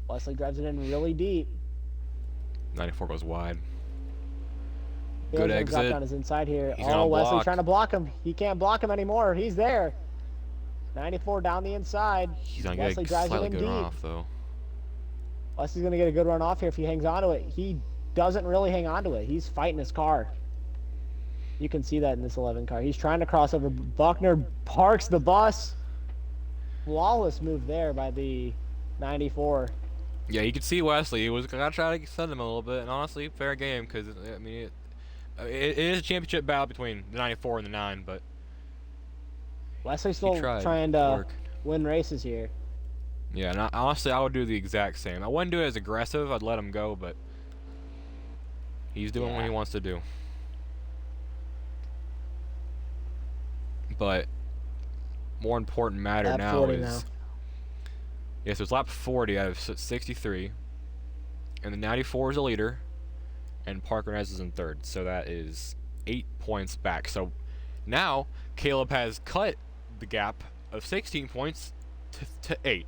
Wesley drives it in really deep. 94 goes wide. He's Good gonna drop exit. down his inside here. He's Oh, gonna Wesley's block. trying to block him. He can't block him anymore. He's there. 94 down the inside. He's going Wesley to get drives a it slightly in good run deep. off, though. Wesley's going to get a good run off here if he hangs on to it. He doesn't really hang on to it. He's fighting his car. You can see that in this 11 car. He's trying to cross over. Buckner parks the bus. Flawless move there by the 94. Yeah, you could see Wesley. He was going to try to send him a little bit. And honestly, fair game, because, I mean, it is a championship battle between the 94 and the 9, but Wesley's he still tried. trying It to worked. win races here. Yeah, and honestly, I would do the exact same. I wouldn't do it as aggressive. I'd let him go, but he's doing what Yeah. he wants to do. But more important matter Lap now 40 is... now. Yeah, so it's lap 40 out of 63. And the 94 is the leader. And Parker Nez is in third. So that is 8 points back. So now Caleb has cut the gap of 16 points to 8.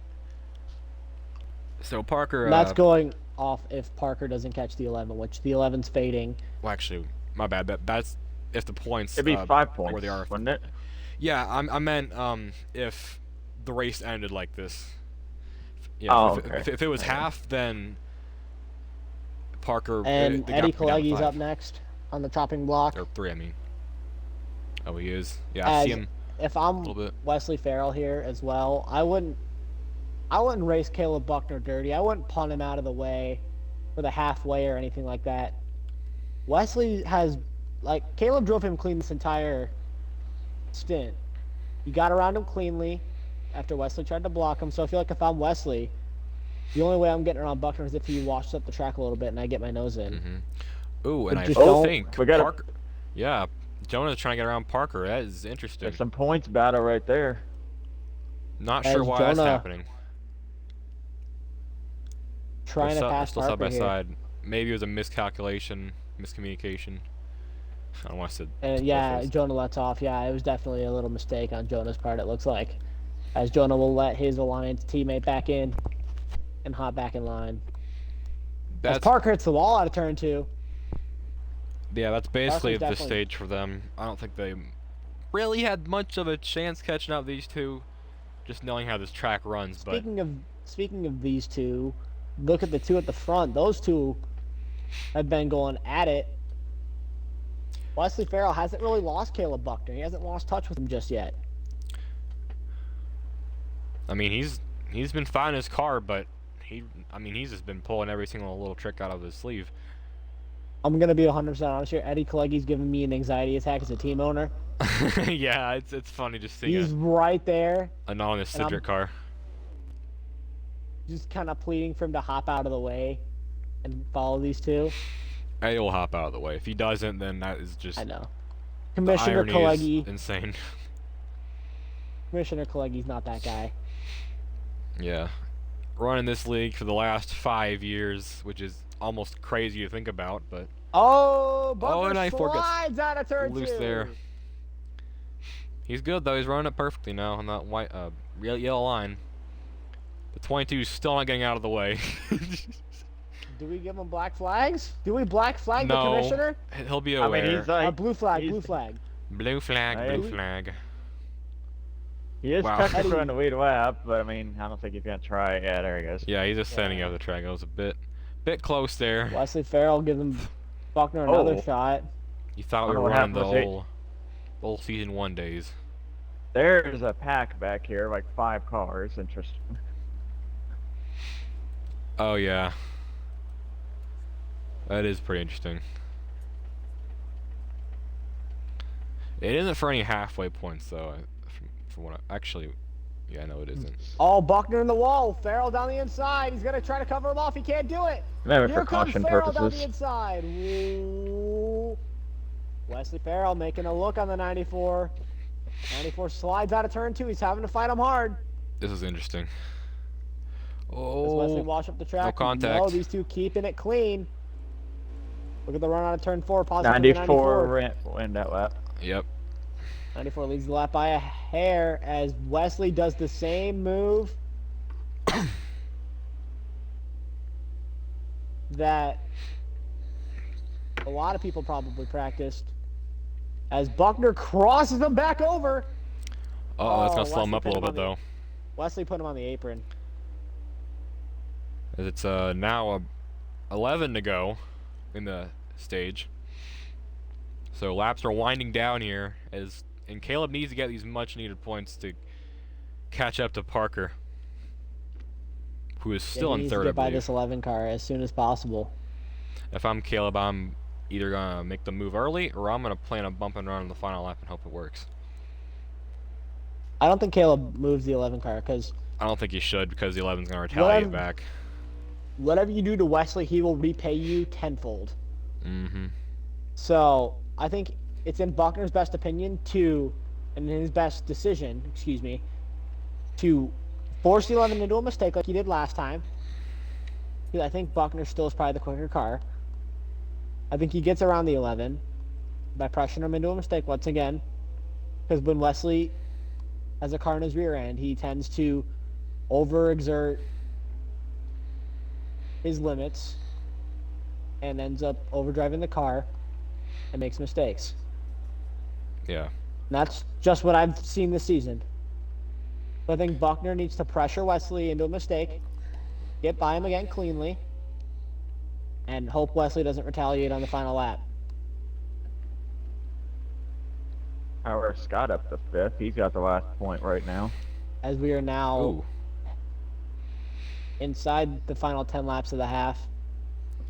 So Parker... And that's going off if Parker doesn't catch the 11, which the 11's fading. Well, actually, my bad. That's if the points... It'd be 5 where points, they are. wouldn't it? Yeah, I meant if the race ended like this. Yeah, Oh, if, okay. if it was Okay. half, then Parker And the Eddie gap would be down to Kalegi's 5. up next on the chopping block. Or 3, I mean. Oh, he is. Yeah, I see him If a I'm little bit. Wesley Farrell here as well, I wouldn't race Caleb Buckner dirty. I wouldn't punt him out of the way for the halfway or anything like that. Wesley has, Caleb drove him clean this entire stint. He got around him cleanly after Wesley tried to block him. So I feel like if I'm Wesley, the only way I'm getting around Buckner is if he washes up the track a little bit and I get my nose in. Mm-hmm. Ooh, and I just don't- think we gotta- Parker. Yeah, Jonah's trying to get around Parker. That is interesting. There's some points battle right there. Not As sure why that's Jonah happening. Trying to pass still side Parker by here. side. Maybe it was a miscalculation, miscommunication. I don't want to say. And yeah, Jonah lets off. Yeah, it was definitely a little mistake on Jonah's part, it looks like. As Jonah will let his Alliance teammate back in and hop back in line. As That's Parker hits the wall out of turn 2. yeah. That's basically the definitely- stage for them. I don't think they really had much of a chance catching up these two, just knowing how this track runs. But Speaking of these two, look at the two at the front. Those two have been going at it. Wesley Farrell hasn't really lost Caleb Buckner. He hasn't lost touch with him just yet. I mean, he's been fine in his car, but he's just been pulling every single little trick out of his sleeve. I'm gonna be 100% honest here. Eddie Kalegi's giving me an anxiety attack as a team owner. Yeah, it's funny just seeing He's right there, a non-Sidric car. just kind of pleading for him to hop out of the way and follow these two. Eddie will hop out of the way. If he doesn't, then that is just I know. the Commissioner irony Kalegi. is insane. Commissioner Kalegi's not that guy. Yeah, running this league for the last 5 years, which is almost crazy to think about, but Oh, Buckner and I forget- slides out of turn loose 2. there. He's good though. He's running it perfectly now on that white, yellow line. The 22 is still not getting out of the way. Do we give him black flags? Do we black flag the No. commissioner? He'll be I aware. mean, he's like, Blue flag, he's- blue flag. Blue flag, Hey. blue flag. he is Wow. technically on the lead lap, but I mean, I don't think he's gonna try it. Yeah, there he goes. Yeah, he's just sending Yeah. out the track. It was a bit close there. Wesley Farrell giving Buckner another Oh. shot. You thought we Wonder were what running the happened with whole season 1 days. There's a pack back here, like 5 cars. Interesting. Oh yeah. That is pretty interesting. It isn't for any halfway points though. From what actually, yeah, no, it isn't. Oh, Buckner in the wall. Farrell down the inside. He's gonna try to cover him off. He can't do it. Maybe Here for comes caution Farrell down the purposes. inside. Ooh. Wesley Farrell making a look on the 94. 94 slides out of turn 2. He's having to fight him hard. This is interesting. As Wesley Oh, wash up the track. contact. No, these two keeping it clean. Look at the run out of turn 4. Positive 94 win that lap. yep. 94 leads the lap by a hair as Wesley does the same move that a lot of people probably practiced. As Buckner crosses him back over. Oh, that's Oh, gonna slow him Wesley up a put little him bit on though. Wesley put him on the apron. As it's now 11 to go in the stage. So laps are winding down here and Caleb needs to get these much needed points to catch up to Parker, who is still he in needs to third, I get by believe. this 11 car as soon as possible. If I'm Caleb, I'm either gonna make the move early or I'm gonna plan a bump and run on the final lap and hope it works. I don't think Caleb moves the 11 car because I don't think he should because the 11's gonna retaliate Whatever. back. whatever you do to Wesley, he will repay you tenfold. Mm-hmm. So I think it's in Buckner's best opinion and in his best decision, to force the 11 into a mistake like he did last time. Because I think Buckner still is probably the quicker car. I think he gets around the 11 by pressuring him into a mistake once again. Because when Wesley has a car in his rear end, he tends to overexert his limits and ends up overdriving the car and makes mistakes. Yeah. That's just what I've seen this season. So I think Buckner needs to pressure Wesley into a mistake, get by him again cleanly, and hope Wesley doesn't retaliate on the final lap. However, Scott up to 5th. He's got the last point right now. As we are now Ooh. inside the final 10 laps of the half.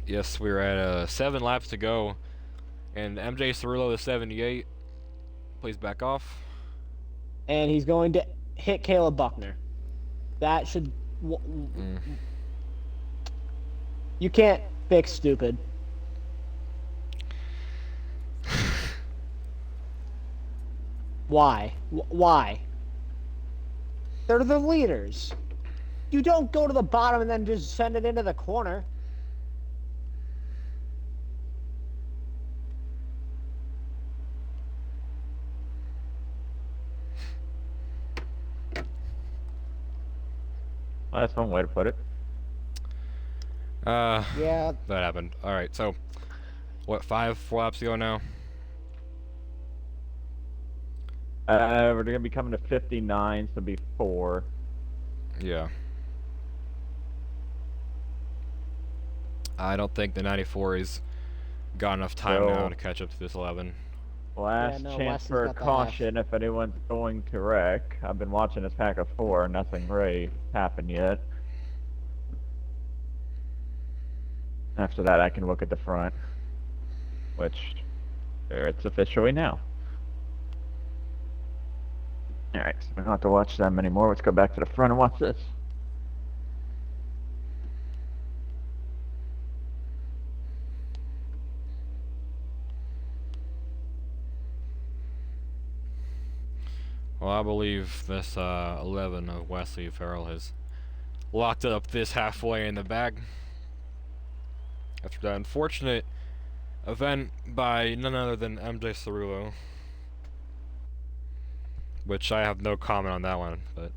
Yes, we're at 7 laps to go. And MJ Cirillo, the 78, plays back off. And he's going to hit Caleb Buckner. That should... You can't fix stupid. Why? Why? They're the leaders. You don't go to the bottom and then just send it into the corner. Well, that's one way to put it. Yeah. That happened. Alright, so, what, 4 laps to go now? We're going to be coming to 59, so it'll be 4. Yeah. I don't think the 94 has got enough time now to catch up to this 11. Last no, chance Wesley's for a got the caution if anyone's going to wreck. I've been watching this pack of 4. Nothing great happened yet. After that, I can look at the front, which it's officially now. Alright, so we don't have to watch them anymore. Let's go back to the front and watch this. Well, I believe this 11 of Wesley Farrell has locked it up this halfway in the bag. After that unfortunate event by none other than MJ Cirillo. Which I have no comment on that one, but...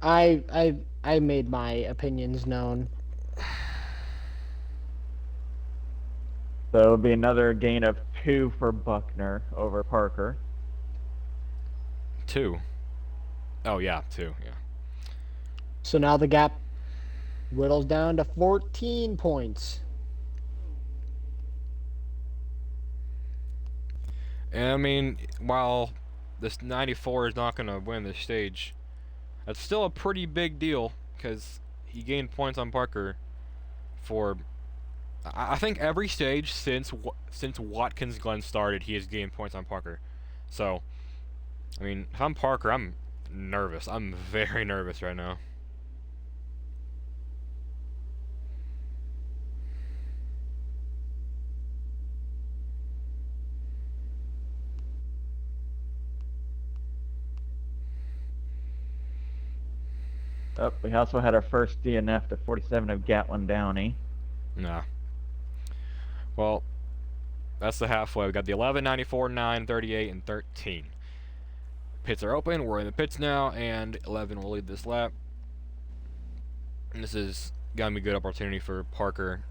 I made my opinions known. So it'll be another gain of 2 for Buckner over Parker. 2. Oh, yeah, 2, yeah. So now the gap whittles down to 14 points. And I mean, while this 94 is not going to win this stage, that's still a pretty big deal, because he gained points on Parker for... I think every stage since Watkins Glen started, he has gained points on Parker. So, I mean, if I'm Parker, I'm nervous. I'm very nervous right now. Oh, we also had our first DNF to 47 of Gatlin Downey. Nah. Well, that's the halfway. We got the 11, 94, 9, 38, and 13. Pits are open. We're in the pits now, and 11 will lead this lap. And this is gonna be a good opportunity for Parker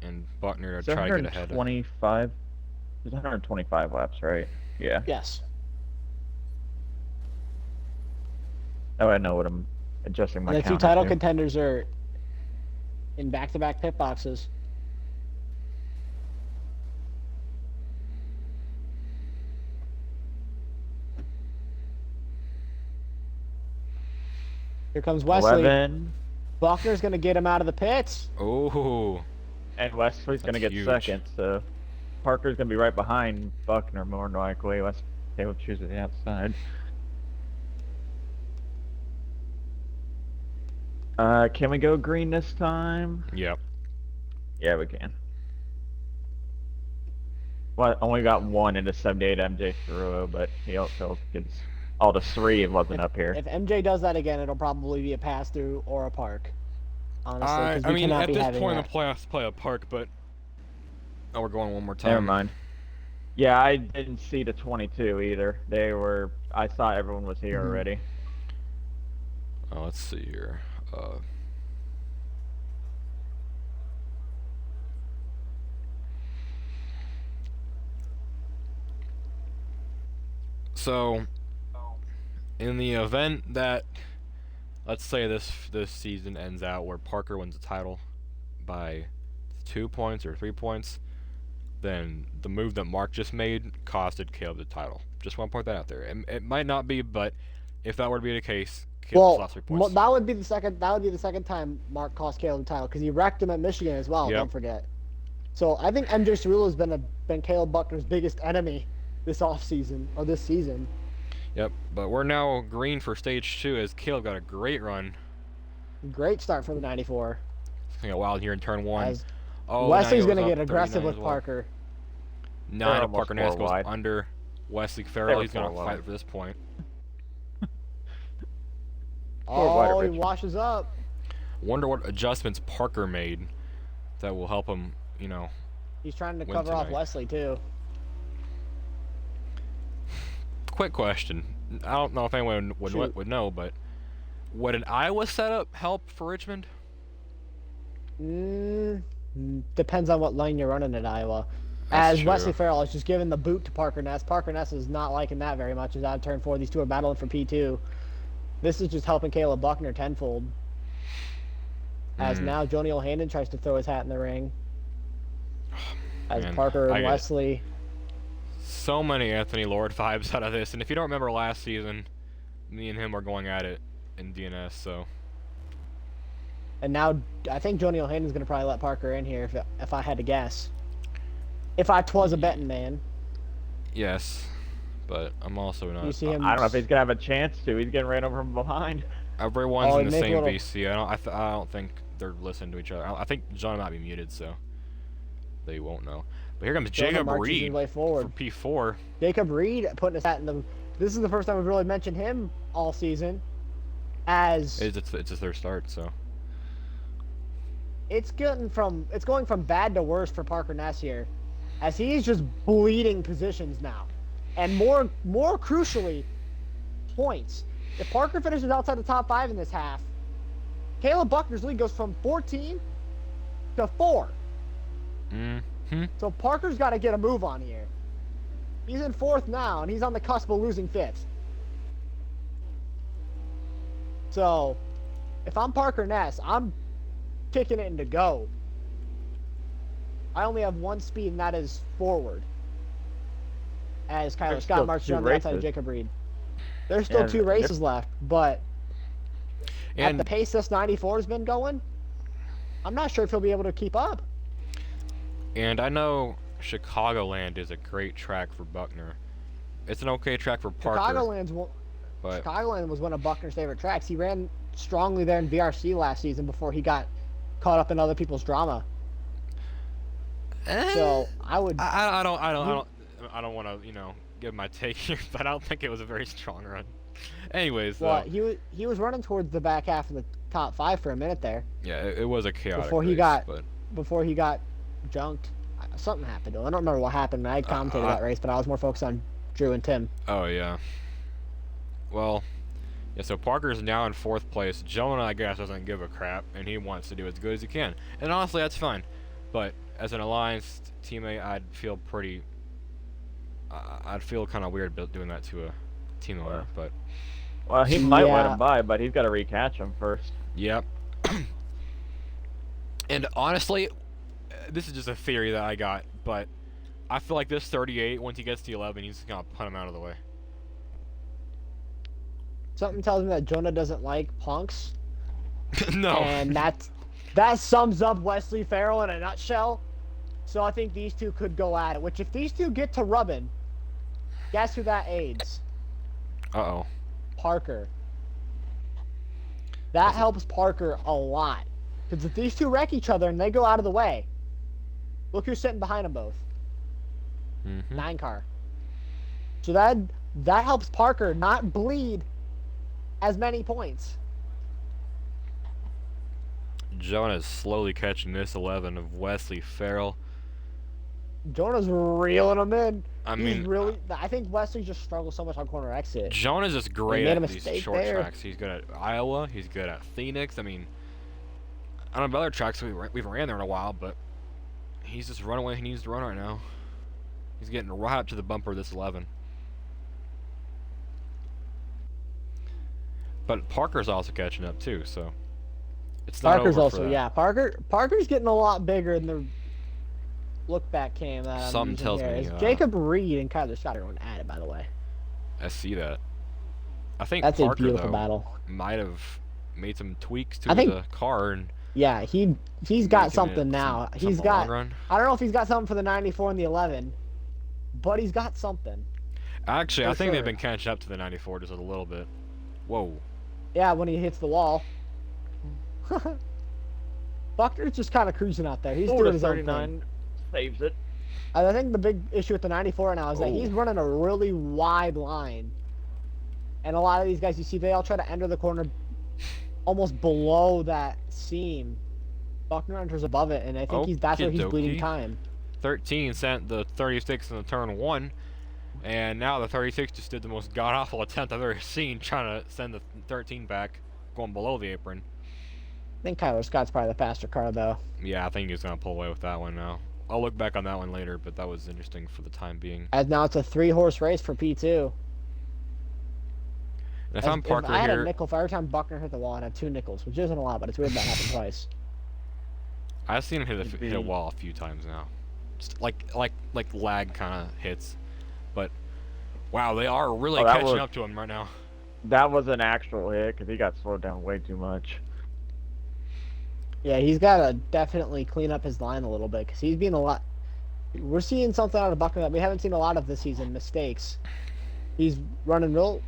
and Buckner to try to get ahead. 125. There's 125 laps, right? Yeah. Yes. Oh, I know what I'm adjusting my The count. two title contenders are in back-to-back pit boxes. Here comes Wesley. 11. Buckner's going to get him out of the pits. Oh. And Wesley's going to get huge. second, so Parker's going to be right behind Buckner more than likely. Let's Caleb chooses the outside. Can we go green this time? Yep. Yeah, we can. Well, I only got 1 in the 78 MJ Cirillo, but he also gets all the 3 wasn't up here. If MJ does that again, it'll probably be a pass-through or a park. Honestly, 'cause I we mean, cannot at be this having point in that. the playoffs, play a park, but... Oh, we're going one more time. Never mind. Yeah, I didn't see the 22 either. They were... I saw everyone was here already. Oh, let's see here. So, in the event that, let's say this season ends out where Parker wins the title by 2 points or 3 points, then the move that Mark just made costed Caleb the title. Just want to point that out there. It might not be, but if that were to be the case, Caleb's lost 3 points. that would be the second time Mark cost Caleb the title because he wrecked him at Michigan as well. Yep. Don't forget. So I think MJ Cerullo has been Caleb Buckner's biggest enemy this offseason or this season. Yep, but we're now green for stage 2 as Caleb got a great run. Great start for the 94. It's gonna get wild here in turn 1. As Oh, Wesley's going gonna to get aggressive with as well. Parker. 9 of almost Parker Ness 4 goes wide. under Wesley They Farrell. were He's going 4 to wide. fight for this point. wide Oh, of he Richmond. washes up. Wonder what adjustments Parker made that will help him, He's trying to Win cover off tonight. Wesley too. Quick question. I don't know if anyone Shoot. would know, but would an Iowa setup help for Richmond? Depends on what lane you're running at Iowa. That's As true. Wesley Farrell is just giving the boot to Parker Ness. Parker Ness is not liking that very much. As out of turn 4, these two are battling for P2. This is just helping Caleb Buckner tenfold. As now Joni O'Hannon tries to throw his hat in the ring. As Man, Parker I and get it. Wesley. So many Anthony Lord vibes out of this, and if you don't remember last season, me and him were going at it in DNS, so... And now I think Joni O'Hannon's going to probably let Parker in here if I had to guess. If I twas a betting man. Yes, but I'm also not... You see him. I don't know if he's gonna have a chance to. He's getting ran over from behind. Everyone's Oh, in the make a same little- VC. I don't think they're listening to each other. I think John might be muted, so they won't know. But here comes Jonah Jacob marches his Reed way for forward. P4. Jacob Reed putting his hat in the. This is the first time we've really mentioned him all season. As It's his third start, so... it's going from bad to worse for Parker Ness here, as he's just bleeding positions now, and more crucially, points. If Parker finishes outside the top 5 in this half, Caleb Buckner's lead goes from 14 to 4. So Parker's got to get a move on here. He's in 4th now, and he's on the cusp of losing 5th. So, if I'm Parker Ness, I'm kicking it into go. I only have one speed, and that is forward. As Kyler There's Scott still marches 2 on the outside of races. Jacob Reed. There's still Yeah, 2 races left, but at And the pace this 94 has been going, I'm not sure if he'll be able to keep up. And I know Chicagoland is a great track for Buckner. It's an okay track for Parker. Chicagoland but was one of Buckner's favorite tracks. He ran strongly there in VRC last season before he got caught up in other people's drama. So I would. I don't want to give my take here, but I don't think it was a very strong run. Anyways, Well, he was running towards the back half of the top 5 for a minute there yeah, it was a chaotic before he race, got but junked. Something happened to him. I don't remember what happened. I commentated that race, but I was more focused on Drew and Tim. oh yeah. Well, yeah. So Parker's now in 4th place. Jonah, I guess, doesn't give a crap, and he wants to do as good as he can. And honestly, that's fine. But as an Alliance teammate, I'd feel kind of weird doing that to a team owner. But Well, he might let Yeah. him by, but he's got to recatch him first. yep. And honestly, this is just a theory that I got, but I feel like this 38, once he gets to 11, he's gonna punt him out of the way. Something tells me that Jonah doesn't like punks, No. and that sums up Wesley Farrell in a nutshell. So I think these two could go at it. Which, if these two get to rubbing, guess who that aids? Uh-oh. Parker. That helps Parker a lot. Because if these two wreck each other and they go out of the way, look who's sitting behind them both. 9 car. So that helps Parker not bleed as many points. Jonah's slowly catching this 11 of Wesley Farrell. Jonah's reeling them in. I He's mean, really. I think Wesley just struggles so much on corner exit. Jonah's just great made a at these mistake short there. tracks. He's good at Iowa. He's good at Phoenix. I mean, I don't know about other tracks we've ran there in a while, but he's just running where he needs to run right now. He's getting right up to the bumper of this 11. But Parker's also catching up too, so it's not Parker's over for also, that. yeah. Parker's getting a lot bigger in the look back cam that I'm Something using tells here. me, Is Jacob Reed and Kyler Scott are going at it, by the way. I see that. I think That's a Parker beautiful though battle. might have made some tweaks to I think- the car and Yeah, he's making got it something now. some He's long got. run. I don't know if he's got something for the 94 and the 11, but he's got something. Actually, for I think they've sure. been catching up to the 94 just a little bit. Whoa. Yeah, when he hits the wall. Buckner's just kind of cruising out there. He's doing his own thing. 39 saves it. I think the big issue with the 94 now is that he's Oh. running a really wide line. And a lot of these guys you see, they all try to enter the corner almost below that seam. Buckner enters above it, and I think that's where he's bleeding Okey-dokey. time. 13 sent the 36 in the turn 1, and now the 36 just did the most god-awful attempt I've ever seen trying to send the 13 back, going below the apron. I think Kyler Scott's probably the faster car, though. Yeah, I think he's going to pull away with that one now. I'll look back on that one later, but that was interesting for the time being. As now it's a 3-horse race for P2. And if I'm Parker if I had a here, nickel for every time Buckner hit the wall, I'd have 2 nickels, which isn't a lot, but it's weird that happened twice. I've seen him It'd hit be- a wall a few times now. Just like lag kind of hits. But, wow, they are really Oh, that catching was- up to him right now. That was an actual hit because he got slowed down way too much. Yeah, he's got to definitely clean up his line a little bit because he's being a lot. We're seeing something out of Buckner that we haven't seen a lot of this season. Mistakes. He's running real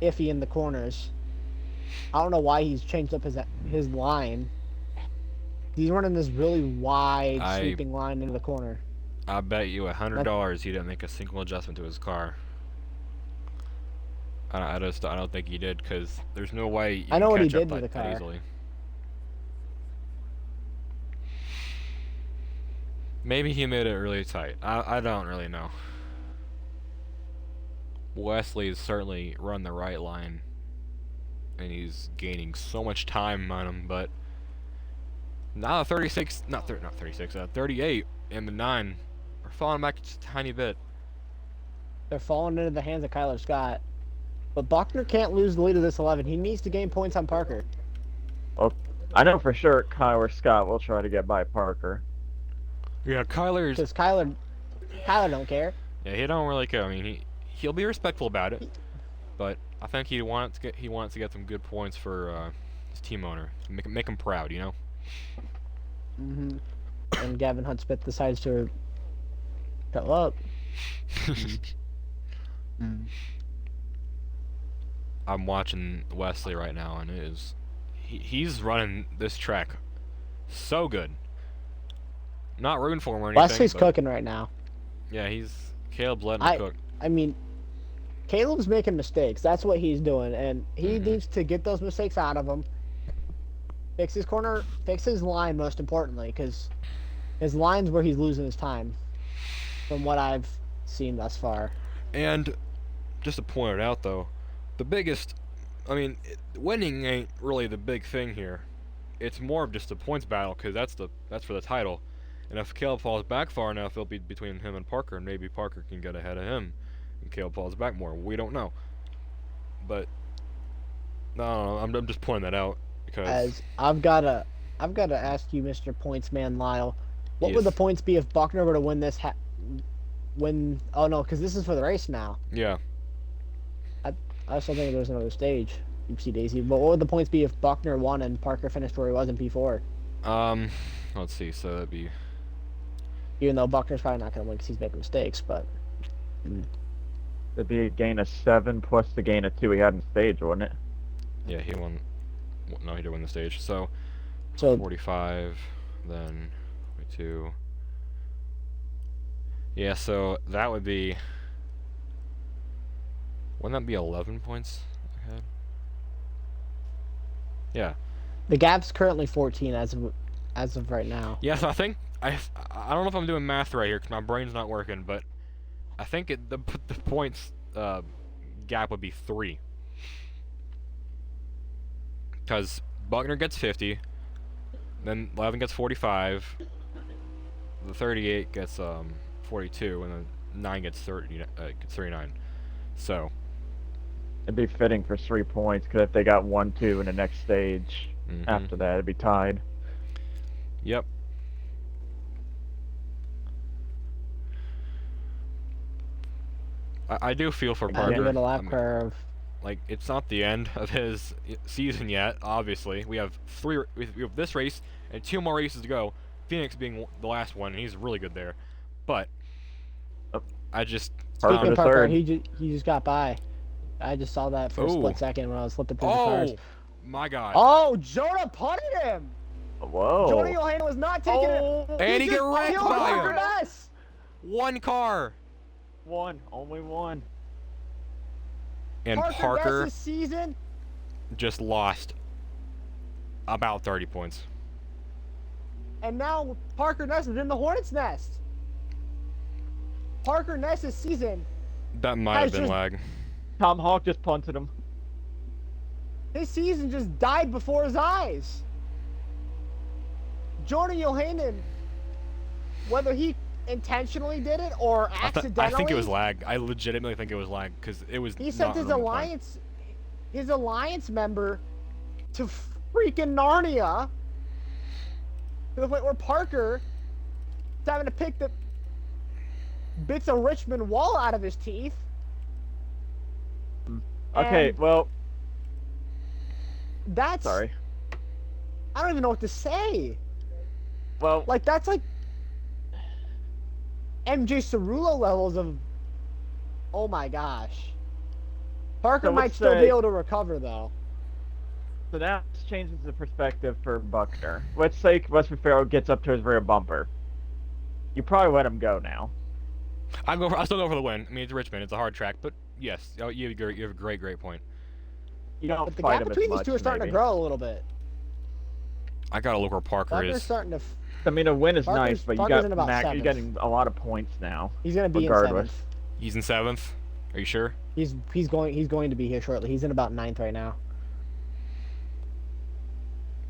iffy in the corners. I don't know why he's changed up his line. He's running this really wide sweeping line into the corner. I bet you $100 he didn't make a single adjustment to his car. I don't think he did, because there's no way you I know can what he catch up did to the that car. easily. Maybe he made it really tight. I don't really know. Wesley's certainly run the right line, and he's gaining so much time on him, but now the 36, not 36, 38 and the 9 are falling back just a tiny bit. They're falling into the hands of Kyler Scott. But Buckner can't lose the lead of this 11. He needs to gain points on Parker. I know for sure Kyler Scott will try to get by Parker. Yeah, Kyler's. Because Kyler don't care. Yeah, he don't really care. I mean, he'll be respectful about it, but I think he wants to get some good points for his team owner, make him proud, you know. Mm-hmm. And Gavin Huntsmith decides to shut up. I'm watching Wesley right now, and he's running this track so good. Not rooting for him or anything. Wesley's but cooking right now. yeah, Caleb's letting him cook. I mean, Caleb's making mistakes. That's what he's doing, and he needs to get those mistakes out of him. Fix his corner, fix his line most importantly, because his line's where he's losing his time, from what I've seen thus far. And just to point it out, though, the biggest, I mean, winning ain't really the big thing here. It's more of just a points battle, because that's for the title. And if Caleb falls back far enough, it'll be between him and Parker, and maybe Parker can get ahead of him, and Caleb falls back more. We don't know. But no, I'm just pointing that out because As I've gotta ask you, Mr. Pointsman Lyle, what would the Yes. points be if Buckner were to win this? Oh no, because this is for the race now. yeah, I was still thinking there was another stage. Oopsie daisy. But what would the points be if Buckner won and Parker finished where he was in P4? let's see. So that'd be Even though Buckner's probably not going to win because he's making mistakes, but It'd be a gain of 7 plus the gain of 2 he had in stage, wouldn't it? yeah. He won. No, he did win the stage. So so 45, then 42. Yeah, so that would be. Wouldn't that be 11 points ahead? Yeah. the gap's currently 14 as of right now. Yeah, so I think I don't know if I'm doing math right here because my brain's not working, but I think the points gap would be 3. Because Buckner gets 50, then 11 gets 45, the 38 gets 42, and then 9 gets 39. So It'd be fitting for 3 points, because if they got 1-2 in the next stage, after that, it'd be tied. Yep. I do feel for Parker. Given a lap curve. Like, it's not the end of his season yet, obviously. We have we have this race and 2 more races to go. Phoenix being the last one, and he's really good there. But I just Speaking of Parker, he just got by. I just saw that for a split second when I was flipping through the cars. My God! Oh, Jonah punted him. Whoa! Jonah Johanna was not taking it. And he get wrecked by him. Ness. 1 car. Only one. And Parker Ness's season just lost about 30 points. And now Parker Ness is in the Hornets' nest. Parker Ness's season. That might have been lag. Tom Hawk just punted him. His season just died before his eyes. Jordan Johanan, whether he intentionally did it or accidentally, I think it was lag. I legitimately think it was lag because it was. He sent his alliance member to freaking Narnia to the point where Parker is having to pick the bits of Richmond wall out of his teeth. Okay, And well, that's. sorry. I don't even know what to say. Well, Like, that's like MJ Cerullo levels of. Oh my gosh. Parker So might let's still be say- able to recover though. so that changes the perspective for Buckner. Let's say Western Farrell gets up to his rear bumper. You probably let him go now. I'll still go for the win. I mean, it's Richmond. It's a hard track, but yes, you have a great point. You don't But the fight gap him as between these much, two are starting maybe. to grow a little bit. I gotta look where Parker Parker's is. starting to. I mean, a win is nice, but Parker's in about you're seventh. getting a lot of points now. He's gonna be regardless. in 7th. He's in 7th. Are you sure? He's going to be here shortly. He's in about 9th right now.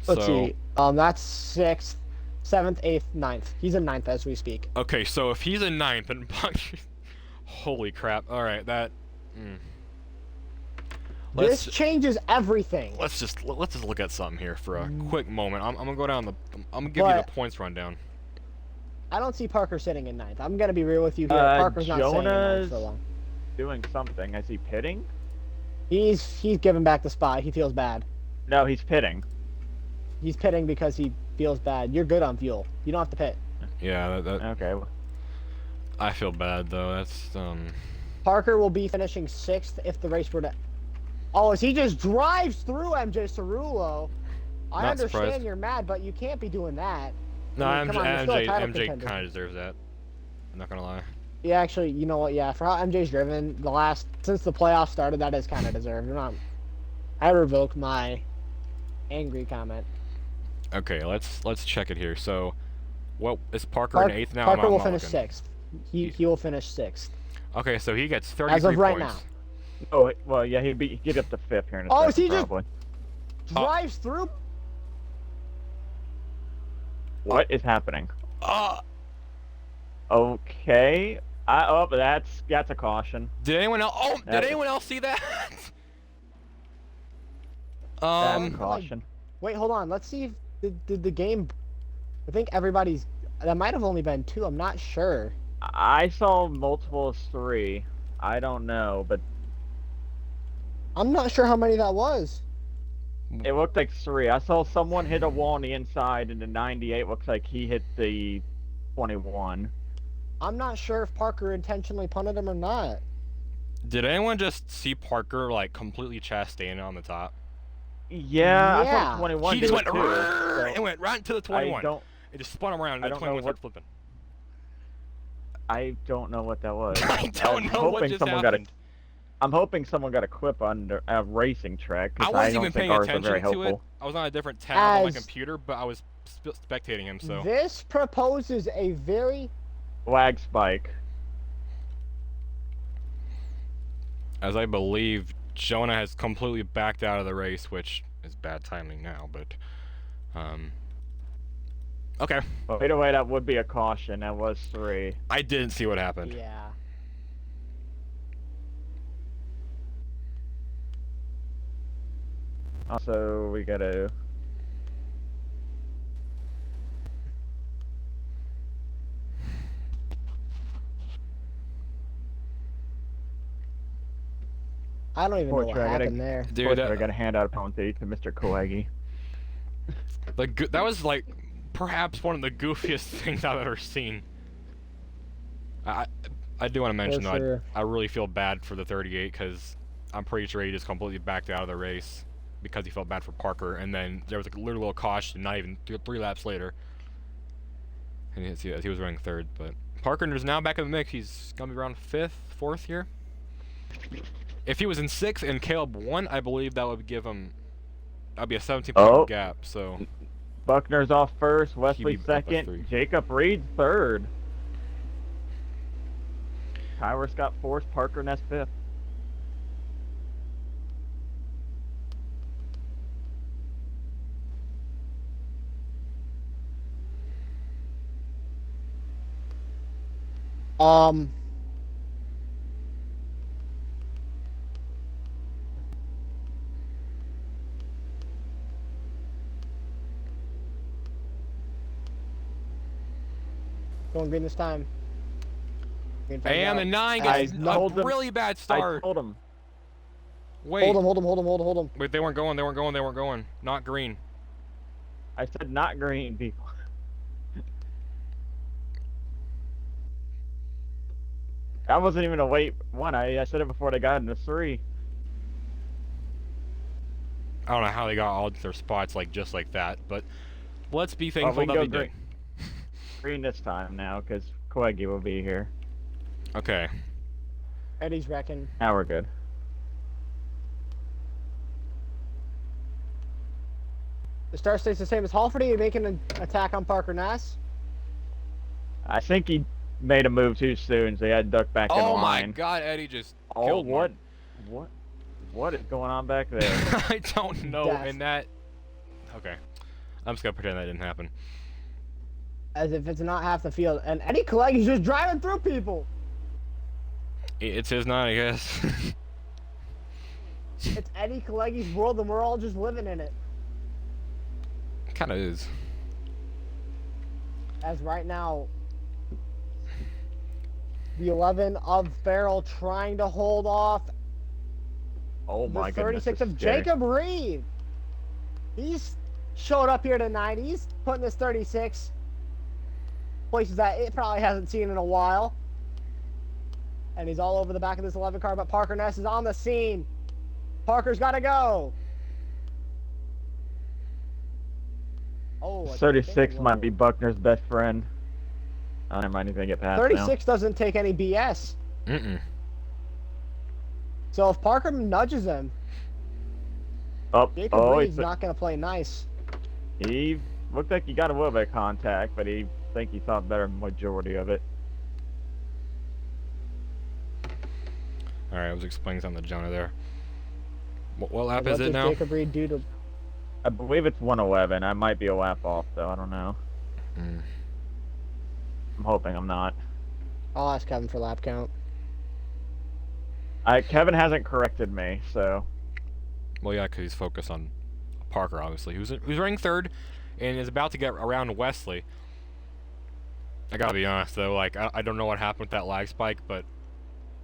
Let's see. That's 6th, 7th, 8th, 9th. He's in 9th as we speak. Okay, so if he's in 9th and holy crap! All right, that. This changes everything. Let's just look at something here for a quick moment. I'm gonna go down I'm gonna give you the points rundown. I don't see Parker sitting in 9th. I'm gonna be real with you here. Parker's not staying in 9th for long. Doing something. Is he pitting? He's giving back the spot. He feels bad. No, he's pitting. He's pitting because he feels bad. You're good on fuel. You don't have to pit. Yeah, that Okay. I feel bad though. That's Parker will be finishing 6th if the race were to. Oh, as he just drives through MJ Cerullo. I Not understand surprised. you're mad, but you can't be doing that. no. I mean, come on, you're still a title MJ contender. kind of deserves that. I'm not gonna lie. Yeah, actually, you know what? Yeah, for how MJ's driven since the playoffs started, that is kind of deserved. I revoke my angry comment. Okay, let's check it here. So, what is Parker in 8th now? Parker I'm will not finish looking. 6th. He will finish 6th. Okay, so he gets 33 As of right points. Oh, well, yeah, he'd get up to 5th here in a Oh, second, is he just- probably. Drives through. What is happening? Uh, Okay. That's a caution. did anyone else? Oh, did That- anyone else see that? That's a caution. Wait, hold on. Let's see if the game. I think everybody's. That might have only been 2. I'm not sure. I saw multiple as 3. I don't know, but I'm not sure how many that was. it looked like 3. I saw someone hit a wall on the inside, and the 98 looks like he hit the 21. I'm not sure if Parker intentionally punted him or not. Did anyone just see Parker like completely Chastain on the top? Yeah, I Yeah. saw 21. He just do went it too, so and went right into the 21. I don't. It just spun him around and I the don't 21 know started flipping. I don't know what that was. I don't know what just happened. I'm hoping someone got a clip on a racing track. 'Cause I wasn't don't even think paying ours are very attention to it. helpful. I was on a different tab on my As- computer, but I was spectating him. So This proposes a very. Lag spike. as I believe Jonah has completely backed out of the race, which is bad timing now. But okay, But either way, that would be a caution. That was 3. I didn't see what happened. Yeah. Also, we gotta. I don't even know what Portrait, happened there. Dude, I gotta hand out a penalty to Mr. Koegi. that was like perhaps one of the goofiest things I've ever seen. I do want to mention though, sure. I really feel bad for the 38 because I'm pretty sure he just completely backed out of the race because he felt bad for Parker, and then there was like a little caution not even 3 laps later, and he was running third. But Parker is now back in the mix. He's gonna be around 5th, 4th here. If he was in 6th and Caleb won, I believe that would give him. That'd be a 17-point gap. So Buckner's off first, Wesley be up by 3. second, Jacob Reed third. Tyler Scott fourth, Parker Ness fifth. Going green this time. Green flags and out. the 9 I gets told a them- really bad I start. told him. Wait, Hold him. wait, they weren't going. Not green. I said not green, people. I wasn't even a late one. I said it before they got into 3. I don't know how they got all their spots like just like that, but let's be we thankful can that go they did. Green this time now, because Koegi will be here. Okay. Eddie's wrecking. Now we're good. The start stays the same as Halford. Making an attack on Parker Nass. I think he made a move too soon, so he had to duck back in the Oh my line. God, Eddie just Oh, killed what? Martin. What is going on back there? I don't know, Death. and that. Okay, I'm just gonna pretend that didn't happen. As if it's not half the field. And Eddie Kalegi's just driving through people. It's his night, I guess. It's Eddie Kalegi's world, and we're all just living in it. Kind of is. As right now, the 11 of Farrell trying to hold off Oh my the goodness. 36 this of is scary. Jacob Reed. He's showed up here tonight. He's putting this 36 places that it probably hasn't seen in a while. And he's all over the back of this 11 car, but Parker Ness is on the scene. Parker's got to go. Oh, I 36 think might be Buckner's best friend. I don't mind if they get past 36 doesn't take any BS. Mm-mm. So if Parker nudges him, now. Jacob Oh, Reed's not going to play nice. he looked like he got a little bit of contact, but he saw a better majority of it. All right, I was explaining something to Jonah there. What lap What is it does now? Jacob Reed do to? I believe it's 111. I might be a lap off, though. I don't know. Mm. I'm hoping I'm not. I'll ask Kevin for lap count. Kevin hasn't corrected me, so Well, yeah, because he's focused on Parker, obviously, who's running third, and is about to get around Wesley. I gotta be honest though, like I don't know what happened with that lag spike, but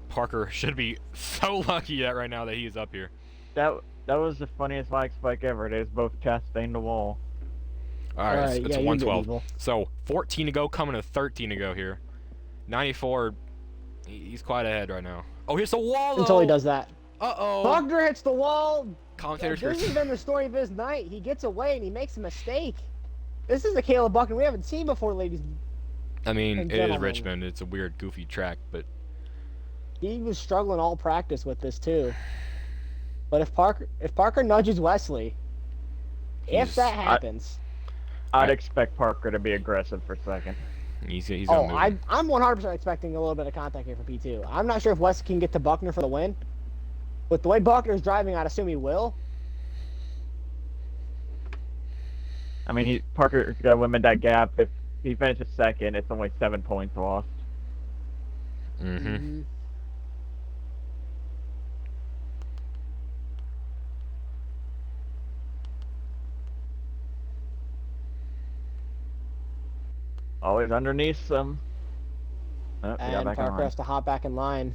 Parker should be so lucky that right now that he's up here. that was the funniest lag spike ever. It is both Chastain to wall. All right, it's yeah, you get 112. evil. So 14 to go, coming to 13 to go here. 94. He's quite ahead right now. Oh, here's the wall though. Until he does that. Uh-oh. Buckner hits the wall. Commentators This has been the story of his night. He gets away and he makes a mistake. This is a Caleb Buckner we haven't seen before, ladies. I mean, and it is gentlemen. Richmond. It's a weird, goofy track, but He was struggling all practice with this too. But if Parker nudges Wesley, if that happens, I'd expect Parker to be aggressive for second. he's gonna oh, move. I'm 100% expecting a little bit of contact here for P2. I'm not sure if Wesley can get to Buckner for the win. With the way Buckner's driving, I'd assume he will. I mean, Parker's got to limit that gap. If he finishes second, it's only 7 points lost. Mm-hmm. Always underneath some. Oh, we got And back in Parker line. has to hop back in line.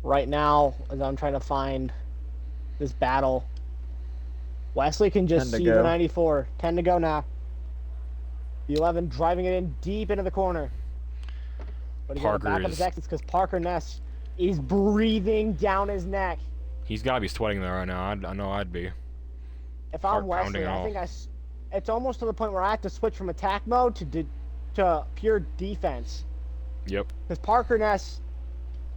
Right now, as I'm trying to find this battle, Wesley can just 10 to see go. the 94. 10 to go now. The 11 driving it in deep into the corner. But he got to back up his Parker's- exits because Parker Ness is breathing down his neck. He's got to be sweating there right now. I know I'd be. If Heart I'm pounding Wesley, I all. think it's almost to the point where I have to switch from attack mode to pure defense. Yep. Because Parker Ness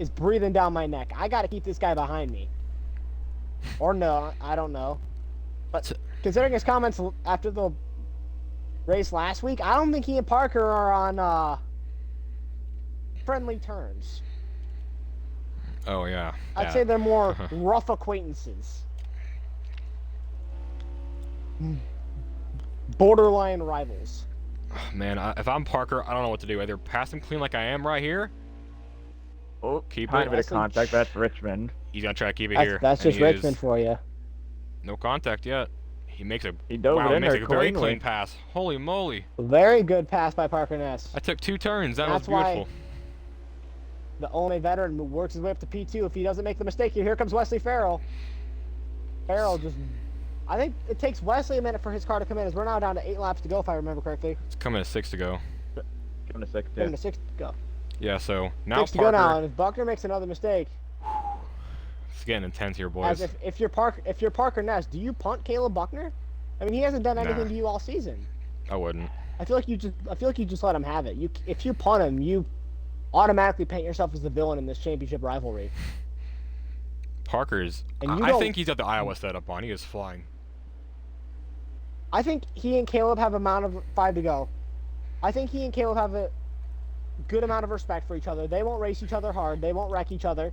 is breathing down my neck. I got to keep this guy behind me. Or no, I don't know. But considering his comments after the race last week, I don't think he and Parker are on friendly terms. Oh yeah. I'd say they're more rough acquaintances. Borderline rivals. Man, if I'm Parker, I don't know what to do. Either pass him clean like I am right here. Oh, Keep tiny it. bit of contact. That's Richmond. He's gonna try to keep it here. That's and just he is- Richmond for you. No contact yet. He makes a He dove wow. it He in makes there a very cleanly. clean pass. Holy moly! Very good pass by Parker Ness. I took 2 turns. That That's was beautiful. why the OMA veteran works his way up to P2. If he doesn't make the mistake here comes Wesley Farrell. Farrell just... I think it takes Wesley a minute for his car to come in, as we're now down to 8 laps to go, if I remember correctly. It's coming to 6 to go. Give him a second. Coming to 6 to go. Yeah. So now 6 to go now, Parker. and if Buckner makes another mistake, It's getting intense here, as boys. if you're Parker Ness, do you punt Caleb Buckner? I mean, he hasn't done anything Nah. to you all season. I wouldn't. I feel like you just let him have it. If you punt him, you automatically paint yourself as the villain in this championship rivalry. Parker's. And you I don't- think he's got the Iowa setup on. He is flying. I think he and Caleb have amount of 5 to go. I think he and Caleb have a good amount of respect for each other. They won't race each other hard. They won't wreck each other.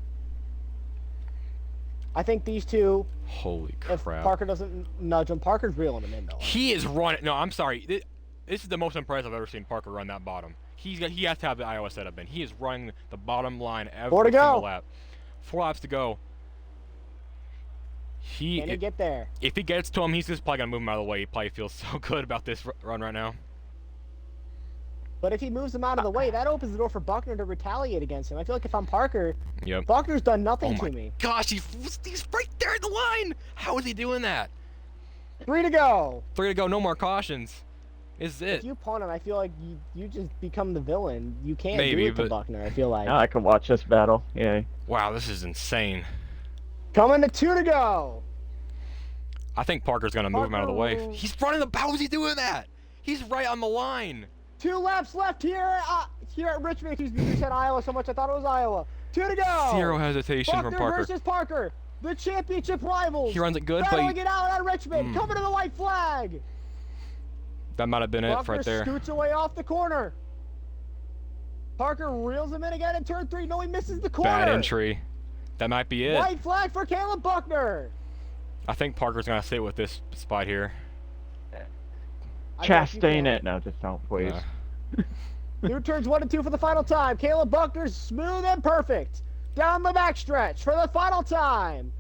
I think these two, Holy if crap! Parker doesn't nudge him, Parker's reeling him in though. He is running. No, I'm sorry. This is the most impressive I've ever seen Parker run that bottom. He has to have the Iowa setup in. He is running the bottom line every 4 to single go. lap. 4 laps to go. Can he get there? If he gets to him, he's just probably gonna move him out of the way. He probably feels so good about this run right now. But if he moves him out of the way, that opens the door for Buckner to retaliate against him. I feel like if I'm Parker, Yep. Buckner's done nothing Oh my to me. gosh, he's right there at the line. How is he doing that? 3 to go. 3 to go. No more cautions. Is If it? you punt him, I feel like you just become the villain. You can't Maybe, do it to but- Buckner, I feel like. Now I can watch this battle. Yay. Wow, this is insane. Coming to 2 to go. I think Parker's gonna move him out of the way. Parker- He's running the. How is he doing that? He's right on the line. 2 laps left here at Richmond. Excuse me, you said Iowa so much I thought it was Iowa. 2 to go. Zero hesitation Buckner from Parker. versus Parker. The championship rivals. He runs it good, but battling he, it out at Richmond. Mm. Coming to the white flag. that might have been it Buckner right there. scoots away off the corner. Parker reels him in again in turn 3. No, he misses the corner. Bad entry. That might be it. White flag for Caleb Buckner. I think Parker's gonna sit with this spot here. I guess you Chastain can. it. No, just don't, please. New turns 1 and 2 for the final time. Caleb Buckner's smooth and perfect. Down the backstretch for the final time.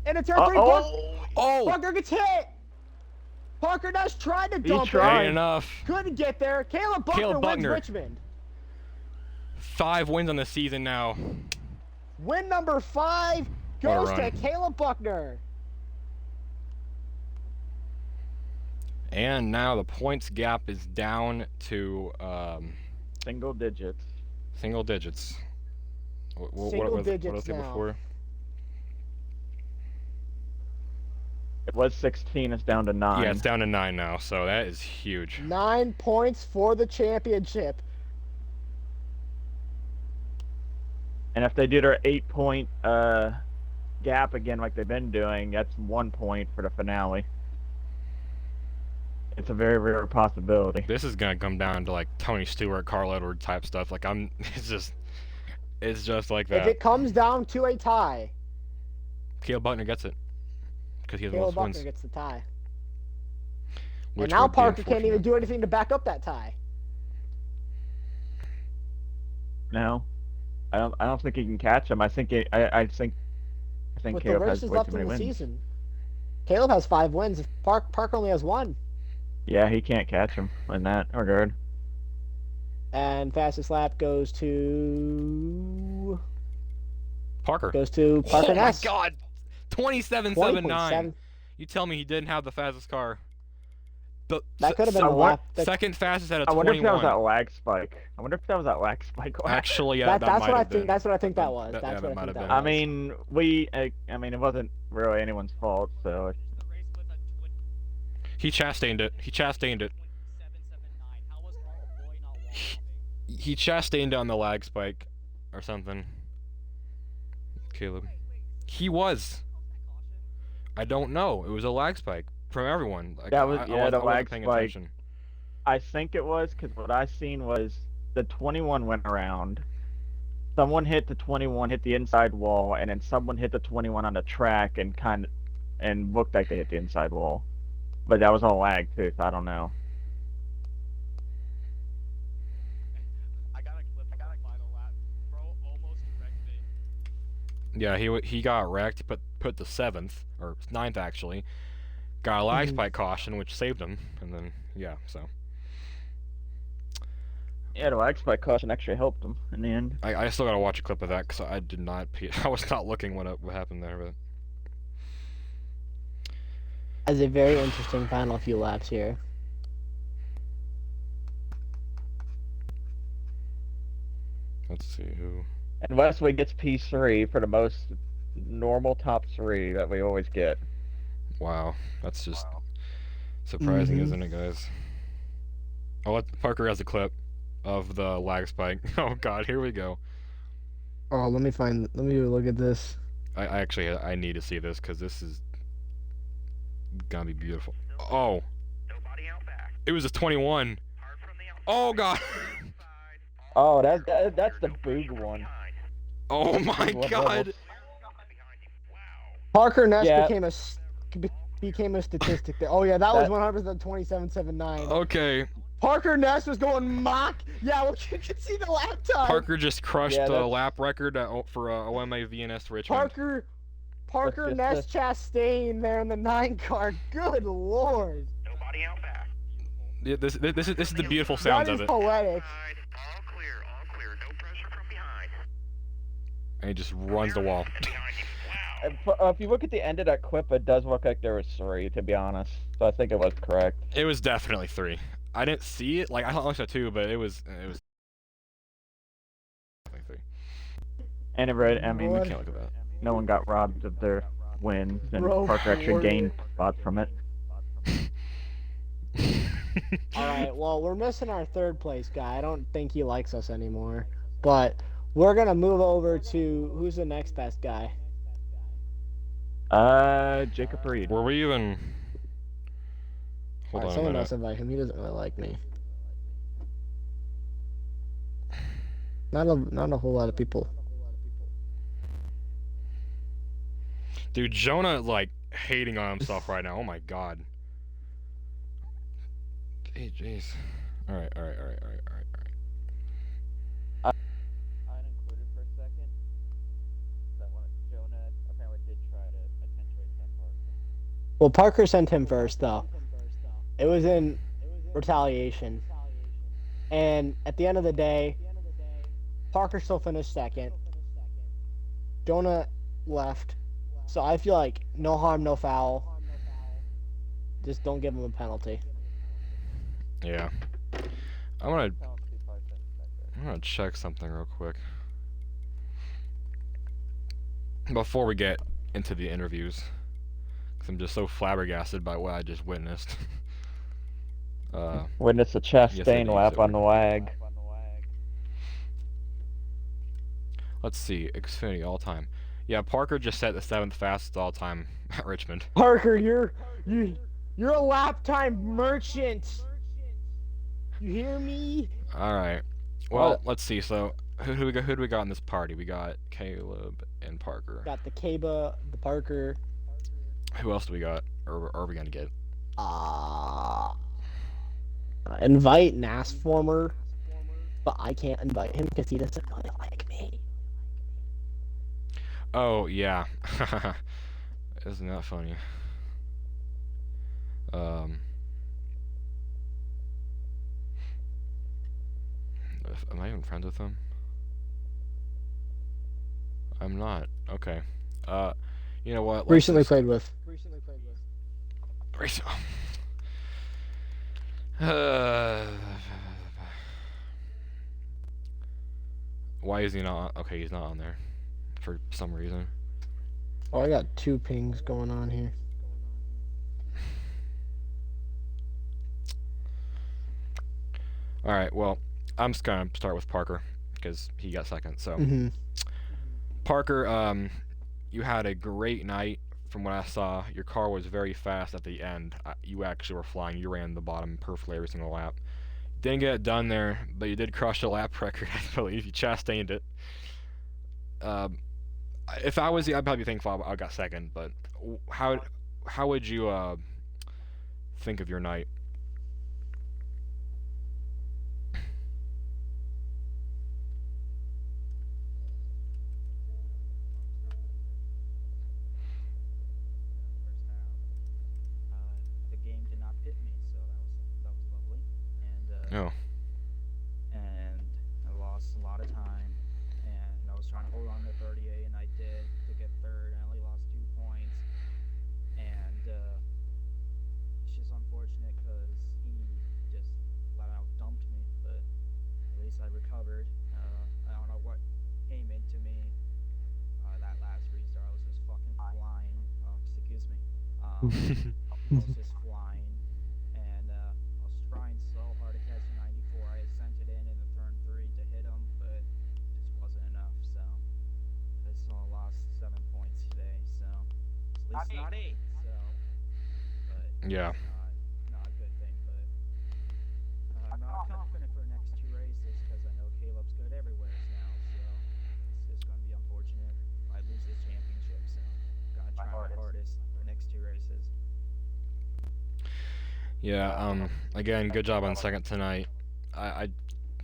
Into turn 3. Oh! Buckner gets hit. Parker Ness tried to He dump tried. Ain't it. enough. Couldn't get there. Caleb Buckner wins Richmond. 5 wins on the season now. Win number 5 What a goes to run. Caleb Buckner. And now the points gap is down to Single digits. single digits. Single what digits was it now. before? It was 16. It's down to 9. Yeah, it's down to 9 now, so that is huge. 9 points for the championship. And if they do their 8-point gap again, like they've been doing, that's 1 point for the finale. It's a very rare possibility. This is gonna come down to like Tony Stewart, Carl Edwards type stuff. Like it's just like If that. it comes down to a tie, Caleb Buckner gets it because he has the Caleb most Buckner wins. gets the tie. Which And now would be Parker can't even unfortunate. do anything to back up that tie. No, I don't think he can catch him. I think I think With the Caleb has races way left too in many the wins. season. Caleb has 5 wins. Parker only has 1. Yeah, he can't catch him in that regard. And fastest lap goes to Parker. Parker Oh my Ness. God, 27.79. 20.7. You tell me he didn't have the fastest car. The That could have been I the want- lap. second fastest at a I wonder 21. if that was that lag spike. I wonder if that was that lag spike. Actually, yeah, that That's might what I have think. been. That's what I think that was. Yeah, That's that what I might think have that been. was. I mean, it wasn't really anyone's fault. So He chastained it. He chastained it. He chastained on the lag spike, or something. Caleb. He was. I don't know. It was a lag spike from everyone. Like, that was I the wasn't lag paying spike. attention. I think it was because what I seen was the 21 went around. Someone hit the 21, hit the inside wall, and then someone hit the 21 on the track and looked like they hit the inside wall. But that was all lag too, so I don't know. Yeah, he got wrecked, but put the 7th or 9th actually. Got a lag spike caution, which saved him, and then yeah, so. Yeah, the lag spike caution actually helped him in the end. I still gotta watch a clip of that because I did not. I was not looking what happened there, but. As a very interesting final few laps here. Let's see who. And Wesley gets P3 for the most normal top 3 that we always get. Wow, that's just surprising, isn't it, guys? Oh, Parker has a clip of the lag spike. Oh God, here we go. Oh, let me look at this. I actually need to see this because this is gonna be beautiful. Oh, it was a 21. Oh God. Oh, that's the Boog one. Oh my God. Parker Ness Yeah. became a statistic there. Oh yeah, that was 100% 27.79. Okay, Parker Ness was going mock. Yeah, well, you can see the lap time. Parker just crushed Yeah, the that's- lap record for OMA VNS Richmond. Parker just Ness this. Chastain there in the 9 car. Good lord. Yeah, this is the beautiful That sounds is of it. poetic. And he just runs the wall. If you look at the end of that clip, it does look like there was 3, to be honest. So I think it was correct. It was definitely 3. I didn't see it. Like I thought it was 2, but it was definitely 3. And I mean, Boy. Can't look at that. no one got robbed of their wins, and Bro, Parker actually Lord. gained spots from it. All right, well, we're missing our 3rd place guy. I don't think he likes us anymore. But we're going to move over to who's the next best guy? Jacob Reed. Were we even? Hold All right, on a someone minute. else invite him. He doesn't really like me. Not a whole lot of people. Dude, Jonah like hating on himself right now. Oh my God. Hey, jeez. All right. Unincluded for a second. That one, Jonah apparently did try to potentially send Parker. Well, Parker sent him first, though. It was in retaliation. And at the end of the day, Parker still finished 2nd. Jonah left. So I feel like no harm, no foul. Just don't give him a penalty. Yeah. I'm gonna check something real quick before we get into the interviews, because I'm just so flabbergasted by what I just witnessed. Witness a Yes, Chastain it is, lap so on the lag. Let's see, Xfinity all time. Yeah, Parker just set the 7th fastest all time at Richmond. Parker, you're a lap time merchant. You hear me? All right. Well, let's see. So who do we got in this party? We got Caleb and Parker. Got the Kaba, the Parker. Who else do we got? Or are we gonna get? Invite Nasformer, but I can't invite him because he doesn't really like me. Oh yeah. Isn't that funny? Am I even friends with him? I'm not. Okay. You know what? Recently played with. Recently. Why is he not? Okay, he's not on there for some reason. Oh, I got 2 pings going on here. All right. Well, I'm just gonna start with Parker because he got second. So, Mm-hmm. Parker, you had a great night. From what I saw, your car was very fast at the end. You actually were flying. You ran the bottom perfectly every single lap. Didn't get it done there, but you did crush the lap record, I believe. You chastained it. If I was you, I'd probably be thankful I got second. But how would you think of your night? The game did not pit me, so that was lovely. Oh. And I lost a lot of time, and I was trying to hold on to 38, and I did to get third. I only lost 2 points, and it's just unfortunate because he just flat out dumped me. But at least I recovered. I don't know what came into me. That last restart, I was just fucking flying. Excuse me. I was just flying, and I was trying so hard to catch the 94. I had sent it in the turn 3 to hit him, but it just wasn't enough. So I still lost 7 points today. So at least not 8. So, but Yeah. not a good thing. But I'm not confident for the next 2 races because I know Caleb's good everywhere now. So it's going to be unfortunate if I lose this championship. So gotta try my hardest for the next 2 races. Yeah. Again, good job on second tonight. I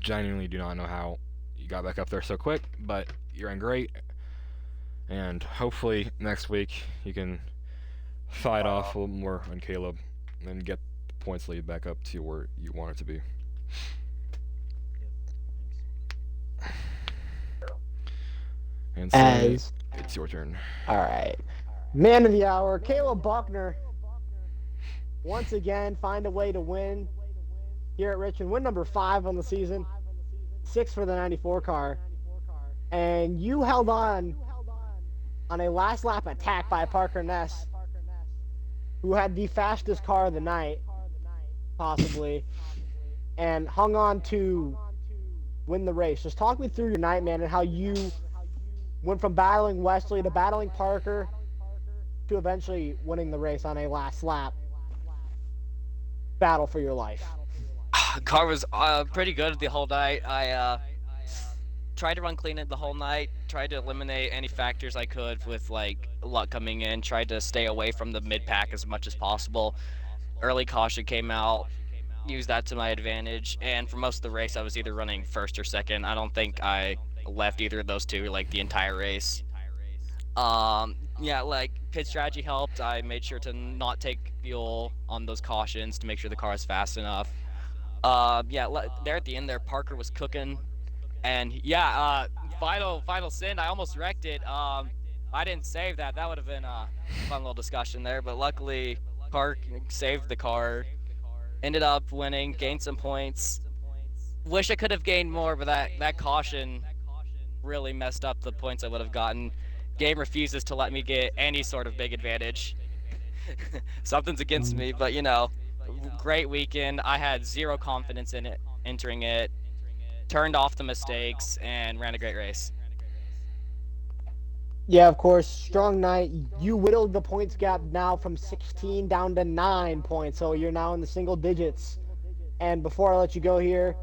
genuinely do not know how you got back up there so quick, but you're in great. And hopefully next week you can fight off a little more on Caleb and get the points lead back up to where you want it to be. And so As it's your turn. all right, man of the hour, Caleb Buckner. Once again, find a way to win here at Richmond. Win number 5 on the season, 6 for the 94 car, and you held on a last lap attack by Parker Ness, who had the fastest car of the night, possibly, and hung on to win the race. Just talk me through your night, man, and how you went from battling Wesley to battling Parker to eventually winning the race on a last lap battle for your life. Car was pretty good the whole night. I tried to run clean it the whole night, tried to eliminate any factors I could with like luck coming in, tried to stay away from the mid-pack as much as possible. Early caution came out, used that to my advantage, and for most of the race I was either running first or second. I don't think I left either of those two like the entire race. Yeah, like pit strategy helped. I made sure to not take fuel on those cautions to make sure the car is fast enough. Yeah, there at the end there, Parker was cooking, and yeah, final sin. I almost wrecked it. I didn't save that. That would have been a fun little discussion there, but luckily Park saved the car. Ended up winning, gained some points. Wish I could have gained more, but that caution really messed up the points I would have gotten. Game refuses to let me get any sort of big advantage. Something's against me, but you know, great weekend. I had zero confidence in it entering it. Turned off the mistakes and ran a great race. Yeah, of course, strong night. You whittled the points gap now from 16 down to 9 points, so you're now in the single digits. And before I let you go here,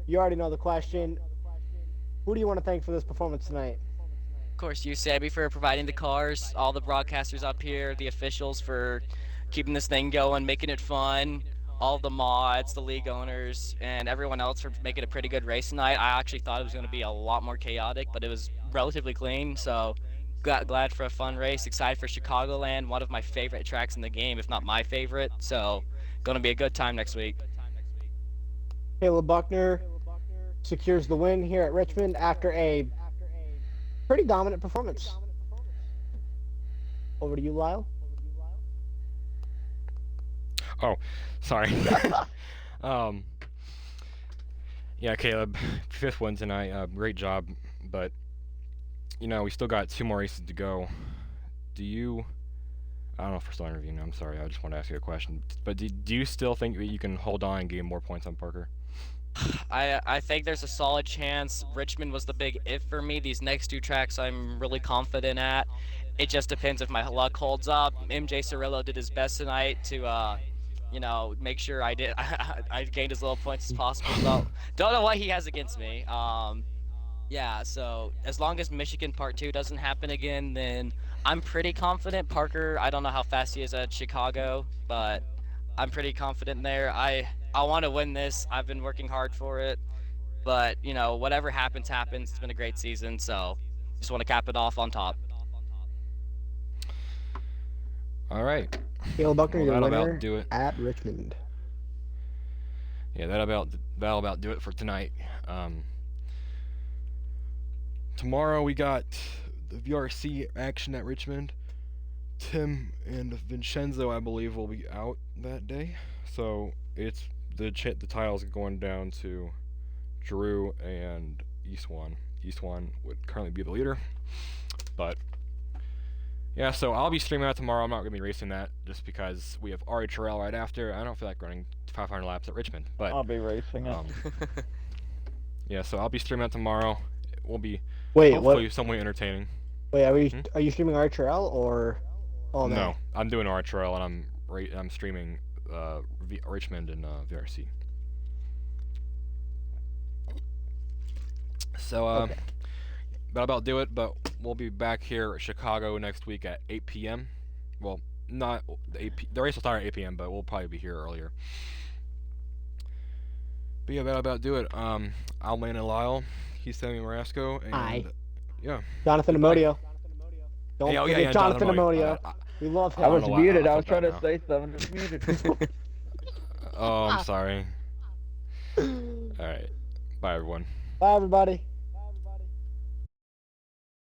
you already know the question. Who do you want to thank for this performance tonight? Of course, you, Sabby, for providing the cars, all the broadcasters up here, the officials for keeping this thing going, making it fun, all the mods, the league owners, and everyone else for making a pretty good race tonight. I actually thought it was going to be a lot more chaotic, but it was relatively clean, so glad for a fun race. Excited for Chicagoland, one of my favorite tracks in the game, if not my favorite, so going to be a good time next week. Caleb Buckner, secures the win here at Richmond after a pretty dominant performance. Over to you, Lyle. Oh, sorry. Yeah, Caleb, 5th win tonight. Great job, but we still got 2 more races to go. I don't know if we're still interviewing. I'm sorry. I just want to ask you a question. But do you still think that you can hold on and gain more points on Parker? I think there's a solid chance. Richmond was the big if for me. These next 2 tracks I'm really confident at. It just depends if my luck holds up. MJ Cirillo did his best tonight to make sure I gained as little points as possible. So don't know what he has against me. Yeah, so as long as Michigan Part 2 doesn't happen again, then I'm pretty confident. Parker, I don't know how fast he is at Chicago, but I'm pretty confident there. I want to win this. I've been working hard for it. But, whatever happens, happens. It's been a great season, so just want to cap it off on top. All right. Caleb Buckner, Well, your that'll winner about do it. at Richmond. Yeah, that'll about do it for tonight. Tomorrow we got the VRC action at Richmond. Tim and Vincenzo, I believe, will be out that day. So it's the titles going down to Drew and Eastwan. Eastwan would currently be the leader. But yeah, so I'll be streaming that tomorrow. I'm not going to be racing that just because we have RHRL right after. I don't feel like running 500 laps at Richmond. But I'll be racing it. yeah, so I'll be streaming that tomorrow. It will be hopefully somewhat entertaining. Wait, are you streaming RHRL or? Oh no, I'm doing RHRL and I'm streaming Richmond and VRC. So Okay. that'll about do it. But we'll be back here at Chicago next week at 8 p.m. Well, not the race will start at 8 p.m. But we'll probably be here earlier. But yeah, that'll about do it. I'm Lane and Lyle. He's Sammy Marasco. And Hi. Yeah. Jonathan Amodio. Don't Hey, forget Jonathan Amodio. We love him. I was know why muted. I I was thought trying that to say something. Just muted. Oh, I'm sorry. All right. Bye, everyone. Bye, everybody.